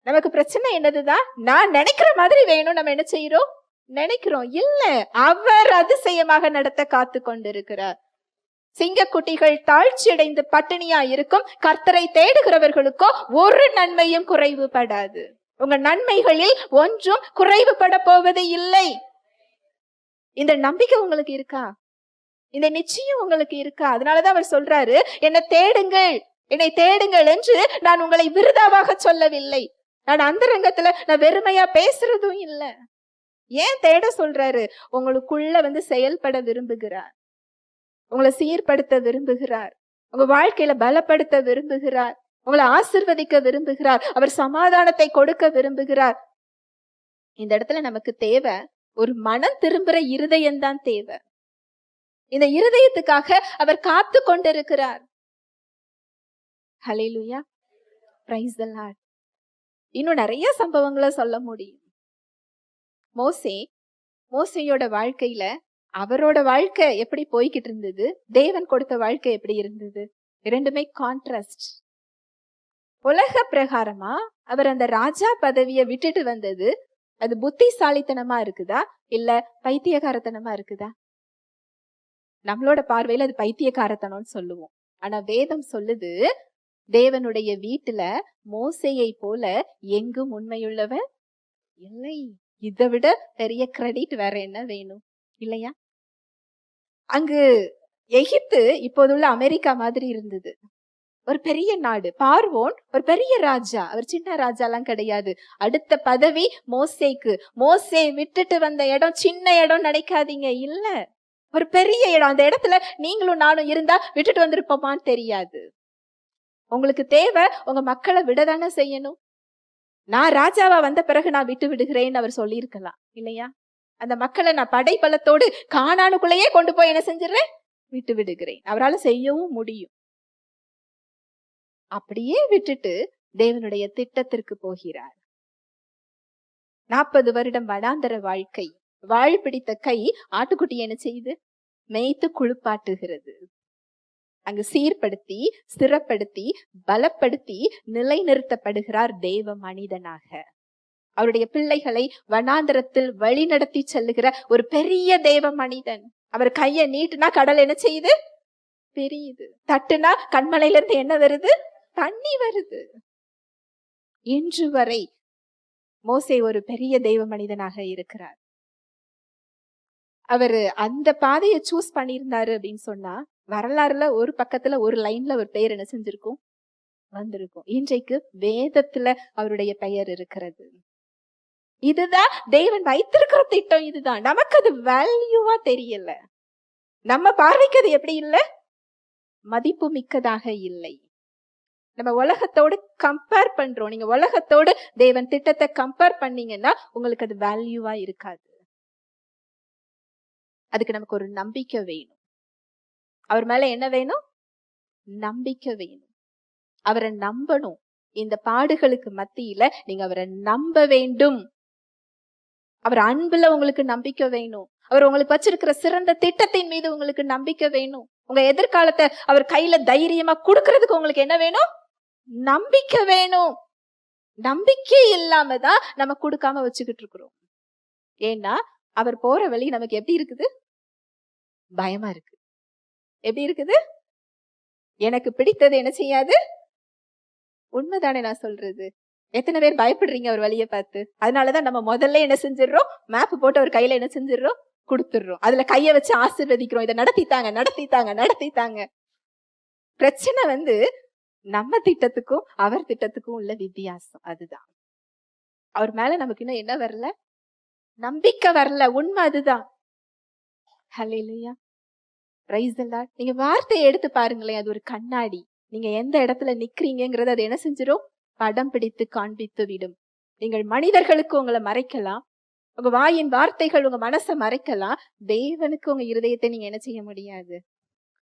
நமக்கு பிரச்சனை என்னதுதான்? நான் நினைக்கிற மாதிரி வேணும். நம்ம என்ன செய்யறோம்? நினைக்கிறோம். இல்ல, அவர் அதிசயமாக நடத்த காத்து கொண்டிருக்கிறார். சிங்கக்குட்டிகள் தாழ்ச்சி அடைந்து பட்டினியா இருக்கும், கர்த்தரை தேடுகிறவர்களுக்கோ ஒரு நன்மையும் குறைவுபடாது. உங்க நன்மைகளில் ஒன்றும் குறைவுபட போவது இல்லை. இந்த நம்பிக்கை உங்களுக்கு இருக்கா? இந்த நிச்சயம் உங்களுக்கு இருக்கா? அதனாலதான் அவர் சொல்றாரு, என்னை தேடுங்கள், என்னை தேடுங்கள் என்று நான் உங்களை விருதாவாக சொல்லவில்லை. நான் அந்தரங்கத்துல நான் வெறுமையா பேசுறதும் இல்ல. ஏன் தேட சொல்றாரு? உங்களுக்குள்ள செயல்பட விரும்புகிறார், உங்களை சீர்படுத்த விரும்புகிறார், உங்க வாழ்க்கையில பலப்படுத்த விரும்புகிறார், உங்களை ஆசிர்வதிக்க விரும்புகிறார், அவர் சமாதானத்தை கொடுக்க விரும்புகிறார். இந்த இடத்துல நமக்கு தேவை ஒரு மனம் திரும்புற இருதயம் தான் தேவை. இந்த இருதயத்துக்காக அவர் காத்து கொண்டிருக்கிறார். ஹல்லேலூயா, பிரைஸ் தி லார்ட். இன்னும் நிறைய சம்பவங்களை சொல்ல முடியும். மோசேயோட வாழ்க்கையில அவரோட வாழ்க்கை எப்படி போய்கிட்டு இருந்தது, தேவன் கொடுத்த வாழ்க்கை எப்படி இருந்தது, இரண்டுமே கான்ட்ராஸ்ட். உலக பிரகாரமா அவர் அந்த ராஜா பதவியை விட்டுட்டு வந்தது, அது புத்திசாலித்தனமா இருக்குதா இல்ல பைத்தியக்காரத்தனமா இருக்குதா? நம்மளோட பார்வையில அது பைத்தியக்காரத்தனம்னு சொல்லுவோம். ஆனா வேதம் சொல்லுது, தேவனுடைய வீட்டுல மோசேயை போல எங்கும் உண்மையுள்ளவர் இல்லை. இதை விட பெரிய கிரெடிட் வேற என்ன வேணும் இல்லையா? அங்கு எகிப்து இப்போதுள்ள அமெரிக்கா மாதிரி இருந்தது. ஒரு பெரிய நாடு. பார்வோன் ஒரு பெரிய ராஜா, அவர் சின்ன ராஜா எல்லாம் கிடையாது. அடுத்த பதவி மோசேக்கு. மோசே விட்டுட்டு வந்த இடம் சின்ன இடம் நினைக்காதீங்க, இல்ல, ஒரு பெரிய இடம். அந்த இடத்துல நீங்களும் நானும் இருந்தா விட்டுட்டு வந்திருப்போமான்னு தெரியாது. உங்களுக்கு தேவை உங்க மக்களை விடதானே செய்யணும். நான் ராஜாவா வந்த பிறகு நான் விட்டு விடுகிறேன்னு அவர் சொல்லியிருக்கலாம் இல்லையா? அந்த மக்களை நான் படைபலத்தோடு கானானுக்குள்ளேயே கொண்டு போய் என்ன செஞ்சிடறேன்? விட்டு விடுகிறேன். அவரால் செய்யவும் முடியும். அப்படியே விட்டுட்டு தேவனுடைய திட்டத்திற்கு போகிறார். 40 வருடம் வனாந்தர வாழ்க்கை. வாழ் பிடித்த கை ஆட்டுக்குட்டி என்ன செய்யுது? மேய்த்து குளிப்பாட்டுகிறது. அங்கு சீர்படுத்தி, ஸ்திரப்படுத்தி, பலப்படுத்தி நிலைநிறுத்தப்படுகிறார் தேவ மனிதனாக. அவருடைய பிள்ளைகளை வனாந்தரத்தில் வழி நடத்தி செல்லுகிற ஒரு பெரிய தேவ மனிதன். அவர் கையை நீட்டுனா கடல் என்ன செய்யுது? பெரியுது. தட்டுனா கண்மலையில இருந்து என்ன வருது? தண்ணி வருது. இன்று வரை மோசே ஒரு பெரிய தெய்வ மனிதனாக இருக்கிறார். அவரு அந்த பாதையை சூஸ் பண்ணியிருந்தாரு அப்படின்னு சொன்னா வரலாறுல ஒரு பக்கத்துல ஒரு லைன்ல ஒரு பெயர் என்ன செஞ்சிருக்கும்? வந்திருக்கும். இன்றைக்கு வேதத்துல அவருடைய பெயர் இருக்கிறது. இதுதான் தேவன் வைத்திருக்கிற திட்டம். இதுதான் நமக்கு அது வேல்யூவா தெரியல. நம்ம பார்வைக்கு அது எப்படி இல்ல? மதிப்பு மிக்கதாக இல்லை. நம்ம உலகத்தோடு கம்பேர் பண்றோம். நீங்க உலகத்தோடு தேவன் திட்டத்தை கம்பேர் பண்ணீங்கன்னா உங்களுக்கு அது வேல்யூவா இருக்காது. அதுக்கு நமக்கு ஒரு நம்பிக்கை வேணும். அவர் மேல என்ன வேணும்? நம்பிக்கை வேணும். அவரை நம்பணும். இந்த பாடுகளுக்கு மத்தியில நீங்க அவரை நம்ப வேண்டும். அவர் அன்புல உங்களுக்கு நம்பிக்கை வேணும். அவர் உங்களுக்கு வச்சிருக்கிற சிறந்த திட்டத்தின் மீது உங்களுக்கு நம்பிக்கை வேணும். உங்க எதிர்காலத்தை அவர் கையில தைரியமா கொடுக்கறதுக்கு உங்களுக்கு என்ன வேணும்? நம்பிக்கை வேணும். நம்பிக்கை இல்லாம தான் நம்ம கொடுக்காம வச்சுக்கிட்டு இருக்கிறோம். ஏன்னா அவர் போற வழி நமக்கு எப்படி இருக்குது? பயமா இருக்கு. எப்படி இருக்குது? எனக்கு பிடித்தது என்ன செய்யாது? உண்மைதானே நான் சொல்றது? எத்தனை பேர் பயப்படுறீங்க அவர் வழியை பார்த்து? அதனாலதான் நம்ம முதல்ல என்ன செஞ்சிடறோம்? மேப் போட்டு அவர் கையில என்ன செஞ்சிடறோம்? கொடுத்துடுறோம். அதுல கைய வச்சு ஆசீர்வதிக்கிறோம். இதை நடத்தித்தாங்க, நடத்தித்தாங்க, நடத்தித்தாங்க. பிரச்சனை நம்ம திட்டத்துக்கும் அவர் திட்டத்துக்கும் உள்ள வித்தியாசம். அதுதான். அவர் மேல நமக்கு இன்னும் என்ன வரல? நம்பிக்கை வரல. உண்மை அதுதான். ஹல்லேலூயா. Praise the Lord. நீங்க வார்த்தையை எடுத்து பாருங்களேன். அது ஒரு கண்ணாடி. நீங்க எந்த இடத்துல நிக்கிறீங்கிறது அது என்ன செஞ்சிடும்? படம் பிடித்து காண்பித்து விடும். நீங்கள் மனிதர்களுக்கு உங்களை மறைக்கலாம், உங்க வாயின் வார்த்தைகள் உங்க மனசை மறைக்கலாம். தேவனுக்கு உங்க இருதயத்தை நீங்க என்ன செய்ய முடியாது?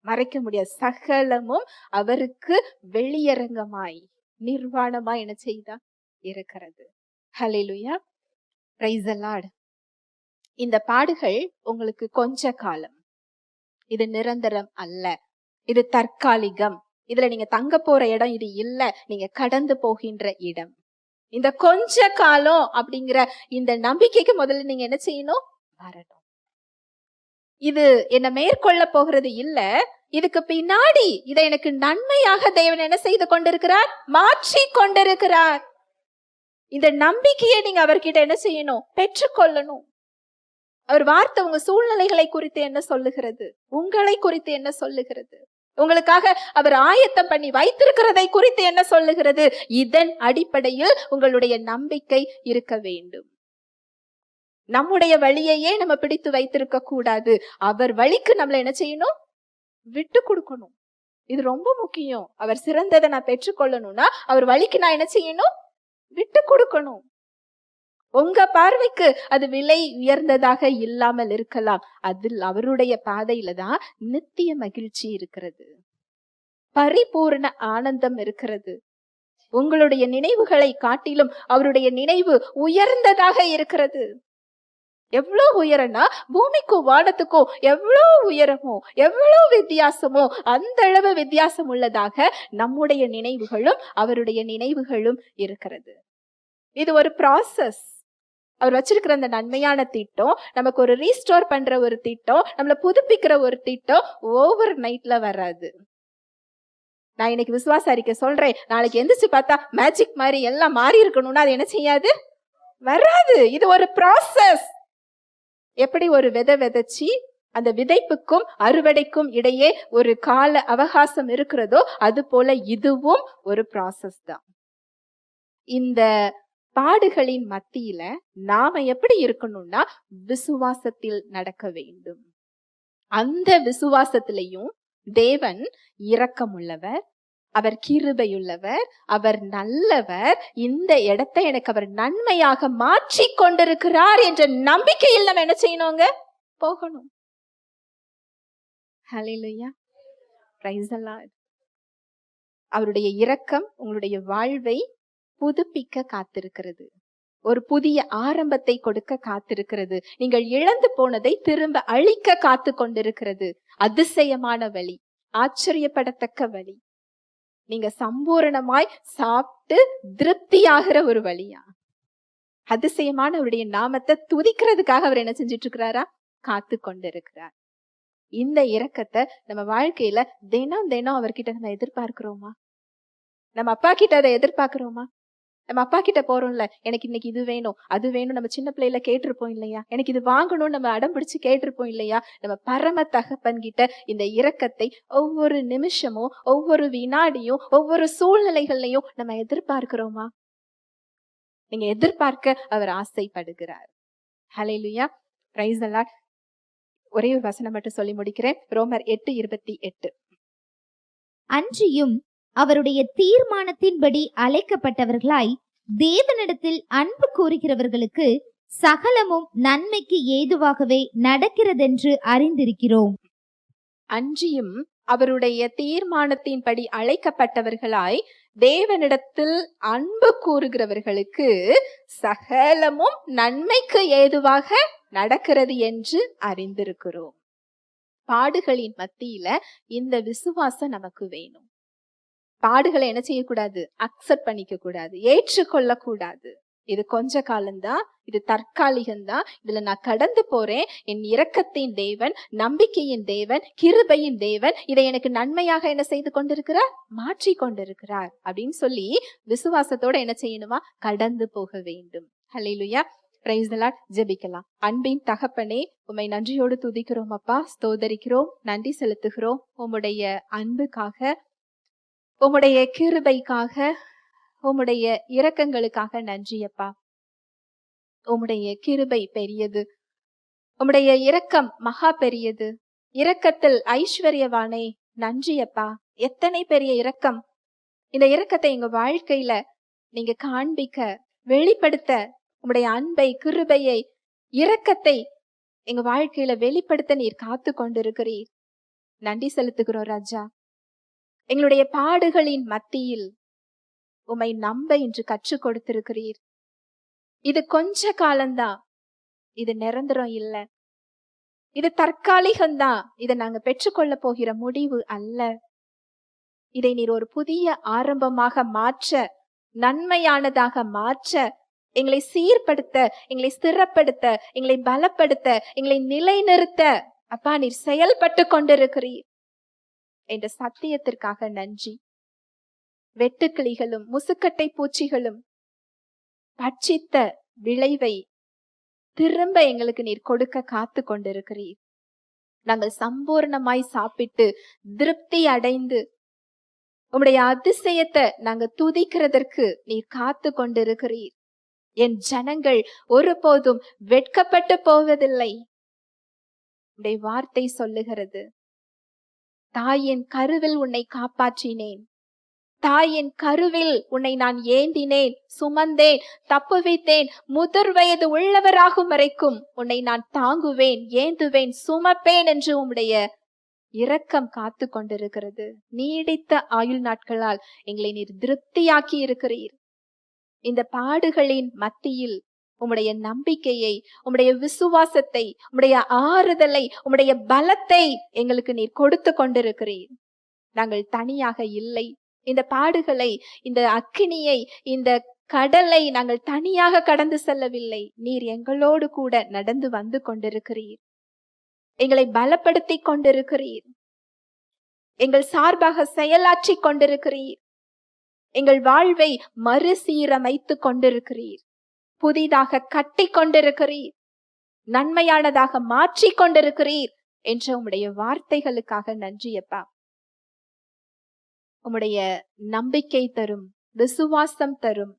மறைக்க முடியாது. சகலமும் அவருக்கு வெளியரங்கமாய் நிர்வாணமாய் என்ன செய்தா இருக்கிறது. ஹல்லேலூயா. Praise the Lord. இந்த பாடுகள் உங்களுக்கு கொஞ்ச காலம். இது நிரந்தரம் அல்ல. இது தற்காலிகம். இதுல நீங்க தங்க போற இடம் இது இல்ல. நீங்க கடந்து போகின்ற இடம். இந்த கொஞ்ச காலம் அப்படிங்கிற இந்த நம்பிக்கைக்கு முதல்ல நீங்க என்ன செய்யணும்? வரணும். இது என்ன மேற்கொள்ள போகிறது இல்ல. இதுக்கு பின்னாடி இதை எனக்கு நன்மையாக தேவன் என்ன செய்து கொண்டிருக்கிறார்? மாற்றி கொண்டிருக்கிறார். இந்த நம்பிக்கையை நீங்க அவர்கிட்ட என்ன செய்யணும்? பெற்றுக்கொள்ளணும். அவர் வார்த்தை உங்க சூழ்நிலைகளை குறித்து என்ன சொல்லுகிறது? உங்களை குறித்து என்ன சொல்லுகிறது? உங்களுக்காக அவர் ஆயத்தம் பண்ணி வைத்திருக்கிறதை குறித்து என்ன சொல்லுகிறது? இதன் அடிப்படையில் உங்களுடைய நம்பிக்கை இருக்க வேண்டும். நம்முடைய வழியையே நம்ம பிடித்து வைத்திருக்க கூடாது. அவர் வழிக்கு நம்மள என்ன செய்யணும்? விட்டு கொடுக்கணும். இது ரொம்ப முக்கியம். அவர் சிறந்ததை நான் பெற்றுக்கொள்ளணும்னா அவர் வழிக்கு நான் என்ன செய்யணும்? விட்டு கொடுக்கணும். உங்க பார்வைக்கு அது விலை உயர்ந்ததாக இல்லாமல் இருக்கலாம். அதில் அவருடைய பாதையில தான் நித்திய மகிழ்ச்சி இருக்கிறது, பரிபூர்ண ஆனந்தம் இருக்கிறது. உங்களுடைய நினைவுகளை காட்டிலும் அவருடைய நினைவு உயர்ந்ததாக இருக்கிறது. எவ்வளவு உயரம்னா பூமிக்கும் வானத்துக்கும் எவ்வளவு உயரமோ எவ்வளவு வித்தியாசமோ அந்த அளவு வித்தியாசம் உள்ளதாக நம்முடைய நினைவுகளும் அவருடைய நினைவுகளும் இருக்கிறது. இது ஒரு ப்ராசஸ். அவர் வச்சிருக்கிற அந்த நன்மையான திட்டம், நமக்கு ஒரு ரீஸ்டோர் பண்ற ஒரு திட்டம், நம்மள புதுப்பிக்கிற ஒரு திட்டம் ஓவர் நைட்ல வராது. நான் இன்னைக்கு விசுவாச அறிக்கை சொல்றேன், நாளைக்கு எந்திரிச்சு பார்த்தா மேஜிக் மாதிரி எல்லாம் மாறி இருக்கணும்னா அது என்ன செய்யாது? வராது. இது ஒரு ப்ராசஸ். எப்படி ஒரு விதை விதைச்சி அந்த விதைப்புக்கும் அறுவடைக்கும் இடையே ஒரு கால அவகாசம் இருக்கிறதோ அது போல இதுவும் ஒரு ப்ராசஸ் தான். இந்த பாடுகளின் மத்தியில நாம எப்படி இருக்கணும்னா விசுவாசத்தில் நடக்க வேண்டும். அந்த விசுவாசத்திலையும் தேவன் இரக்கமுள்ளவர், அவர் கிருபையுள்ளவர், அவர் நல்லவர், இந்த இடத்தை எனக்கு அவர் நன்மையாக மாற்றி கொண்டிருக்கிறார் என்ற நம்பிக்கையில் நம்ம என்ன செய்யணுங்க? போகணும். ஹல்லேலூயா. Praise the Lord. அவருடைய இரக்கம் உங்களுடைய வாழ்வை புதுப்பிக்க காத்திருக்கிறது. ஒரு புதிய ஆரம்பத்தை கொடுக்க காத்திருக்கிறது. நீங்கள் இழந்து போனதை திரும்ப அழிக்க காத்து கொண்டிருக்கிறது. அதிசயமான வழி, ஆச்சரியப்படத்தக்க வழி. நீங்க சம்பூரணமாய் சாப்பிட்டு திருப்தியாகிற ஒரு வழியா? அதிசயமான அவருடைய நாமத்தை துதிக்கிறதுக்காக அவர் என்ன செஞ்சிட்டு இருக்கிறாரா? காத்து கொண்டிருக்கிறார். இந்த இரக்கத்தை நம்ம வாழ்க்கையில தினம் தினம் அவர்கிட்ட நம்ம எதிர்பார்க்கிறோமா? நம்ம அப்பா கிட்ட அதை எதிர்பார்க்கிறோமா? நம்ம அப்பா கிட்ட போறோம்ல, எனக்கு இன்னைக்கு இது வேணும் அது வேணும், நம்ம சின்ன பிள்ளையில கேட்டிருப்போம் இல்லையா? எனக்கு இது வாங்கணும் நம்ம அடம் பிடிச்சு கேட்டிருப்போம் இல்லையா? நம்ம பரம தகப்பன் கிட்ட இந்த இரக்கத்தை ஒவ்வொரு நிமிஷமும் ஒவ்வொரு வினாடியும் ஒவ்வொரு சூழ்நிலைகள்லையும் நம்ம எதிர்பார்க்கிறோமா? நீங்க எதிர்பார்க்க அவர் ஆசைப்படுகிறார். ஹல்லேலூயா. Praise the Lord. ஒரே ஒரு வசனம் மட்டும் சொல்லி முடிக்கிறேன். ரோமர் 8:28. அன்றியும் அவருடைய தீர்மானத்தின்படி அழைக்கப்பட்டவர்களாய் தேவனிடத்தில் அன்பு கூறுகிறவர்களுக்கு சகலமும் நன்மைக்கு ஏதுவாகவே நடக்கிறதென்று அறிந்திருக்கிறோம். அன்றியும் அவருடைய தீர்மானத்தின்படி அழைக்கப்பட்டவர்களாய் தேவனிடத்தில் அன்பு கூறுகிறவர்களுக்கு சகலமும் நன்மைக்கு ஏதுவாக நடக்கிறது என்று அறிந்திருக்கிறோம். பாடுகளின் மத்தியில இந்த விசுவாசம் நமக்கு வேணும். பாடுகளை என்ன செய்யக்கூடாது? அக்செப்ட் பண்ணிக்க கூடாது, ஏற்றுக்கொள்ள கூடாது. இது கொஞ்ச காலம்தான், இது தற்காலிகம்தான், இதுல நான் கடந்து போறேன். என் இரக்கத்தின் தேவன், நம்பிக்கையின் தேவன், கிருபையின் தேவன் இதை எனக்கு நன்மையாக என்ன செய்து கொண்டிருக்கிறார், மாற்றி கொண்டிருக்கிறார் அப்படின்னு சொல்லி விசுவாசத்தோட என்ன செய்யணுமா, கடந்து போக வேண்டும். ஹல்லேலூயா. Praise the Lord. ஜெபிக்கலாம். அன்பின் தகப்பனே, உம்மை நன்றியோடு துதிக்கிறோம் அப்பா, ஸ்தோதரிக்கிறோம், நன்றி செலுத்துகிறோம். உம்முடைய அன்புக்காக, உம்முடைய கிருபைக்காக, உம்முடைய இரக்கங்களுக்காக நன்றி அப்பா. உம்முடைய கிருபை பெரியது, உம்முடைய இரக்கம் மகா பெரியது. இரக்கத்தில் ஐஸ்வர்யவானே நன்றி அப்பா. எத்தனை பெரிய இரக்கம்! இந்த இரக்கத்தை எங்க வாழ்க்கையில நீங்க காண்பிக்க, வெளிப்படுத்த, உம்முடைய அன்பை, கிருபையை, இரக்கத்தை எங்க வாழ்க்கையில வெளிப்படுத்த நீர் காத்து கொண்டிருக்கிறீர். நன்றி செலுத்துகிறோம் ராஜா. எங்களுடைய பாடுகளின் மத்தியில் உம்மை நம்ப இன்று கற்றுக் கொடுத்திருக்கிறீர். இது கொஞ்ச காலம்தான், இது நிரந்தரம் இல்ல, இது தற்காலிகம்தான், இதை நாங்க பெற்றுக்கொள்ள போகிற முடிவு அல்ல. இதை நீர் ஒரு புதிய ஆரம்பமாக மாற்ற, நன்மையானதாக மாற்ற, எங்களை சீர்படுத்த, எங்களை ஸ்திரப்படுத்த, எங்களை பலப்படுத்த, எங்களை நிலைநிறுத்த அப்பா நீர் செயல்பட்டு கொண்டிருக்கிறீர் என்ற சத்தியத்திற்காக நன்றி. வெட்டுக்கிளிகளும் முசுக்கட்டை பூச்சிகளும் பட்சித்த விளைவை திரும்ப எங்களுக்கு நீர் கொடுக்க காத்து கொண்டிருக்கிறீர். நாங்கள் சம்பூர்ணமாய் சாப்பிட்டு திருப்தி அடைந்து உம்முடைய அதிசயத்தை நாங்க துதிக்கிறதற்கு நீர் காத்து கொண்டிருக்கிறீர். என் ஜனங்கள் ஒருபோதும் வெட்கப்பட்டு போவதில்லை. உம்முடைய வார்த்தை சொல்லுகிறது, தாயின் கருவில் உன்னை காப்பாற்றினேன், தாயின் கருவில் உன்னை நான் ஏந்தினேன், சுமந்தேன், தப்புவித்தேன், முதிர் வயது உள்ளவராகும் வரைக்கும் உன்னை நான் தாங்குவேன், ஏந்துவேன், சுமப்பேன் என்று உம்முடைய இரக்கம் காத்து கொண்டிருக்கிறது. நீடித்த ஆயுள் நாட்களால் எங்களை நீர் திருப்தியாக்கி இருக்கிறீர். இந்த பாடுகளின் மத்தியில் உம்முடைய நம்பிக்கையை, உம்முடைய விசுவாசத்தை, உம்முடைய ஆறுதலை, உம்முடைய பலத்தை எங்களுக்கு நீர் கொடுத்து கொண்டிருக்கிறீர். நாங்கள் தனியாக இல்லை. இந்த பாடுகளை, இந்த அக்கினியை, இந்த கடலை நாங்கள் தனியாக கடந்து செல்லவில்லை. நீர் எங்களோடு கூட நடந்து வந்து கொண்டிருக்கிறீர். எங்களை பலப்படுத்தி கொண்டிருக்கிறீர். எங்கள் சார்பாக செயலாற்றி கொண்டிருக்கிறீர். எங்கள் வாழ்வை மறுசீரமைத்து கொண்டிருக்கிறீர். புதிதாக கட்டி கொண்டிருக்கிறீர். நன்மையானதாக மாற்றி கொண்டிருக்கிறீர் என்ற உம்முடைய வார்த்தைகளுக்காக நன்றியப்பா. உம்முடைய நம்பிக்கை தரும், விசுவாசம் தரும்,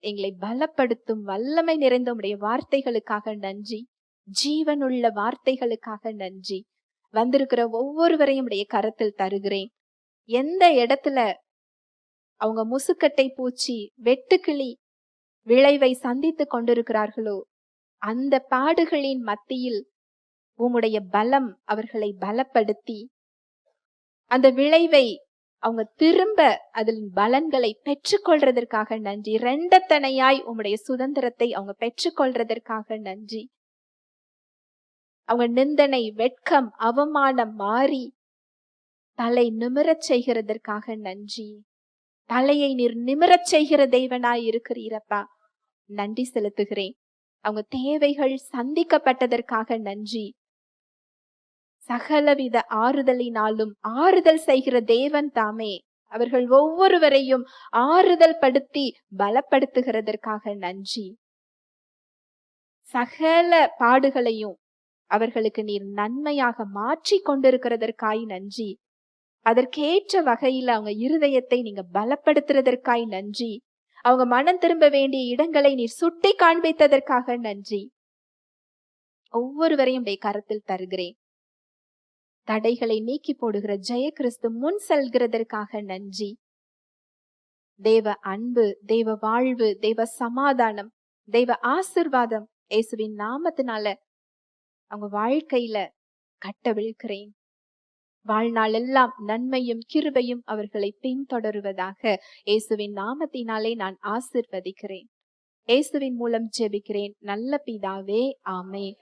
எங்களை பலப்படுத்தும் வல்லமை நிறைந்த உம்முடைய வார்த்தைகளுக்காக நன்றி. ஜீவனுள்ள வார்த்தைகளுக்காக நன்றி. வந்திருக்கிற ஒவ்வொருவரையும் உடைய கரத்தில் தருகிறேன். எந்த இடத்துல அவங்க முசுக்கட்டை பூச்சி, வெட்டுக்கிளி விளைவை சந்தித்து கொண்டிருக்கிறார்களோ அந்த பாடுகளின் மத்தியில் உம்முடைய பலம் அவர்களை பலப்படுத்தி அந்த விளைவை அவங்க திரும்ப அதில் பலன்களை பெற்றுக்கொள்றதற்காக நன்றி. ரெண்டத்தனையாய் உம்முடைய சுதந்திரத்தை அவங்க பெற்றுக்கொள்றதற்காக நன்றி. அவங்க நிந்தனை, வெட்கம், அவமானம் மாறி தலை நிமிரச் செய்கிறதற்காக நன்றி. தலையை நீர் நிமிரச் செய்கிற தேவனாய் இருக்கிறீரப்பா, நன்றி செலுத்துகிறேன். அவங்க தேவைகள் சந்திக்கப்பட்டதற்காக நன்றி. சகலவித ஆறுதலினாலும் ஆறுதல் செய்கிற தேவன் தாமே அவர்கள் ஒவ்வொருவரையும் ஆறுதல் படுத்தி பலப்படுத்துகிறதற்காக நன்றி. சகல பாடுகளையும் அவர்களுக்கு நீர் நன்மையாக மாற்றி கொண்டிருக்கிறதற்காய் நன்றி. அதற்கேற்ற வகையில அவங்க இருதயத்தை நீங்க பலப்படுத்துறதற்காய் நன்றி. அவங்க மனம் திரும்ப வேண்டிய இடங்களை நீர் சுட்டி காண்பித்ததற்காக நன்றி. ஒவ்வொருவரையும் உடைய கரத்தில் தருகிறேன். தடைகளை நீக்கி போடுகிற ஜெய கிறிஸ்து முன் செல்கிறதற்காக நன்றி. தேவ அன்பு, தேவ வாழ்வு, தேவ சமாதானம், தேவ ஆசிர்வாதம் இயேசுவின் நாமத்தினால அவங்க வாழ்க்கையில கட்டவிழ்கிறேன். வாழ்நாள் எல்லாம் நன்மையும் கிருபையும் அவர்களை பின்தொடருவதாக இயேசுவின் நாமத்தினாலே நான் ஆசிர்வதிக்கிறேன். இயேசுவின் மூலம் ஜெபிக்கிறேன் நல்ல பிதாவே, ஆமென்.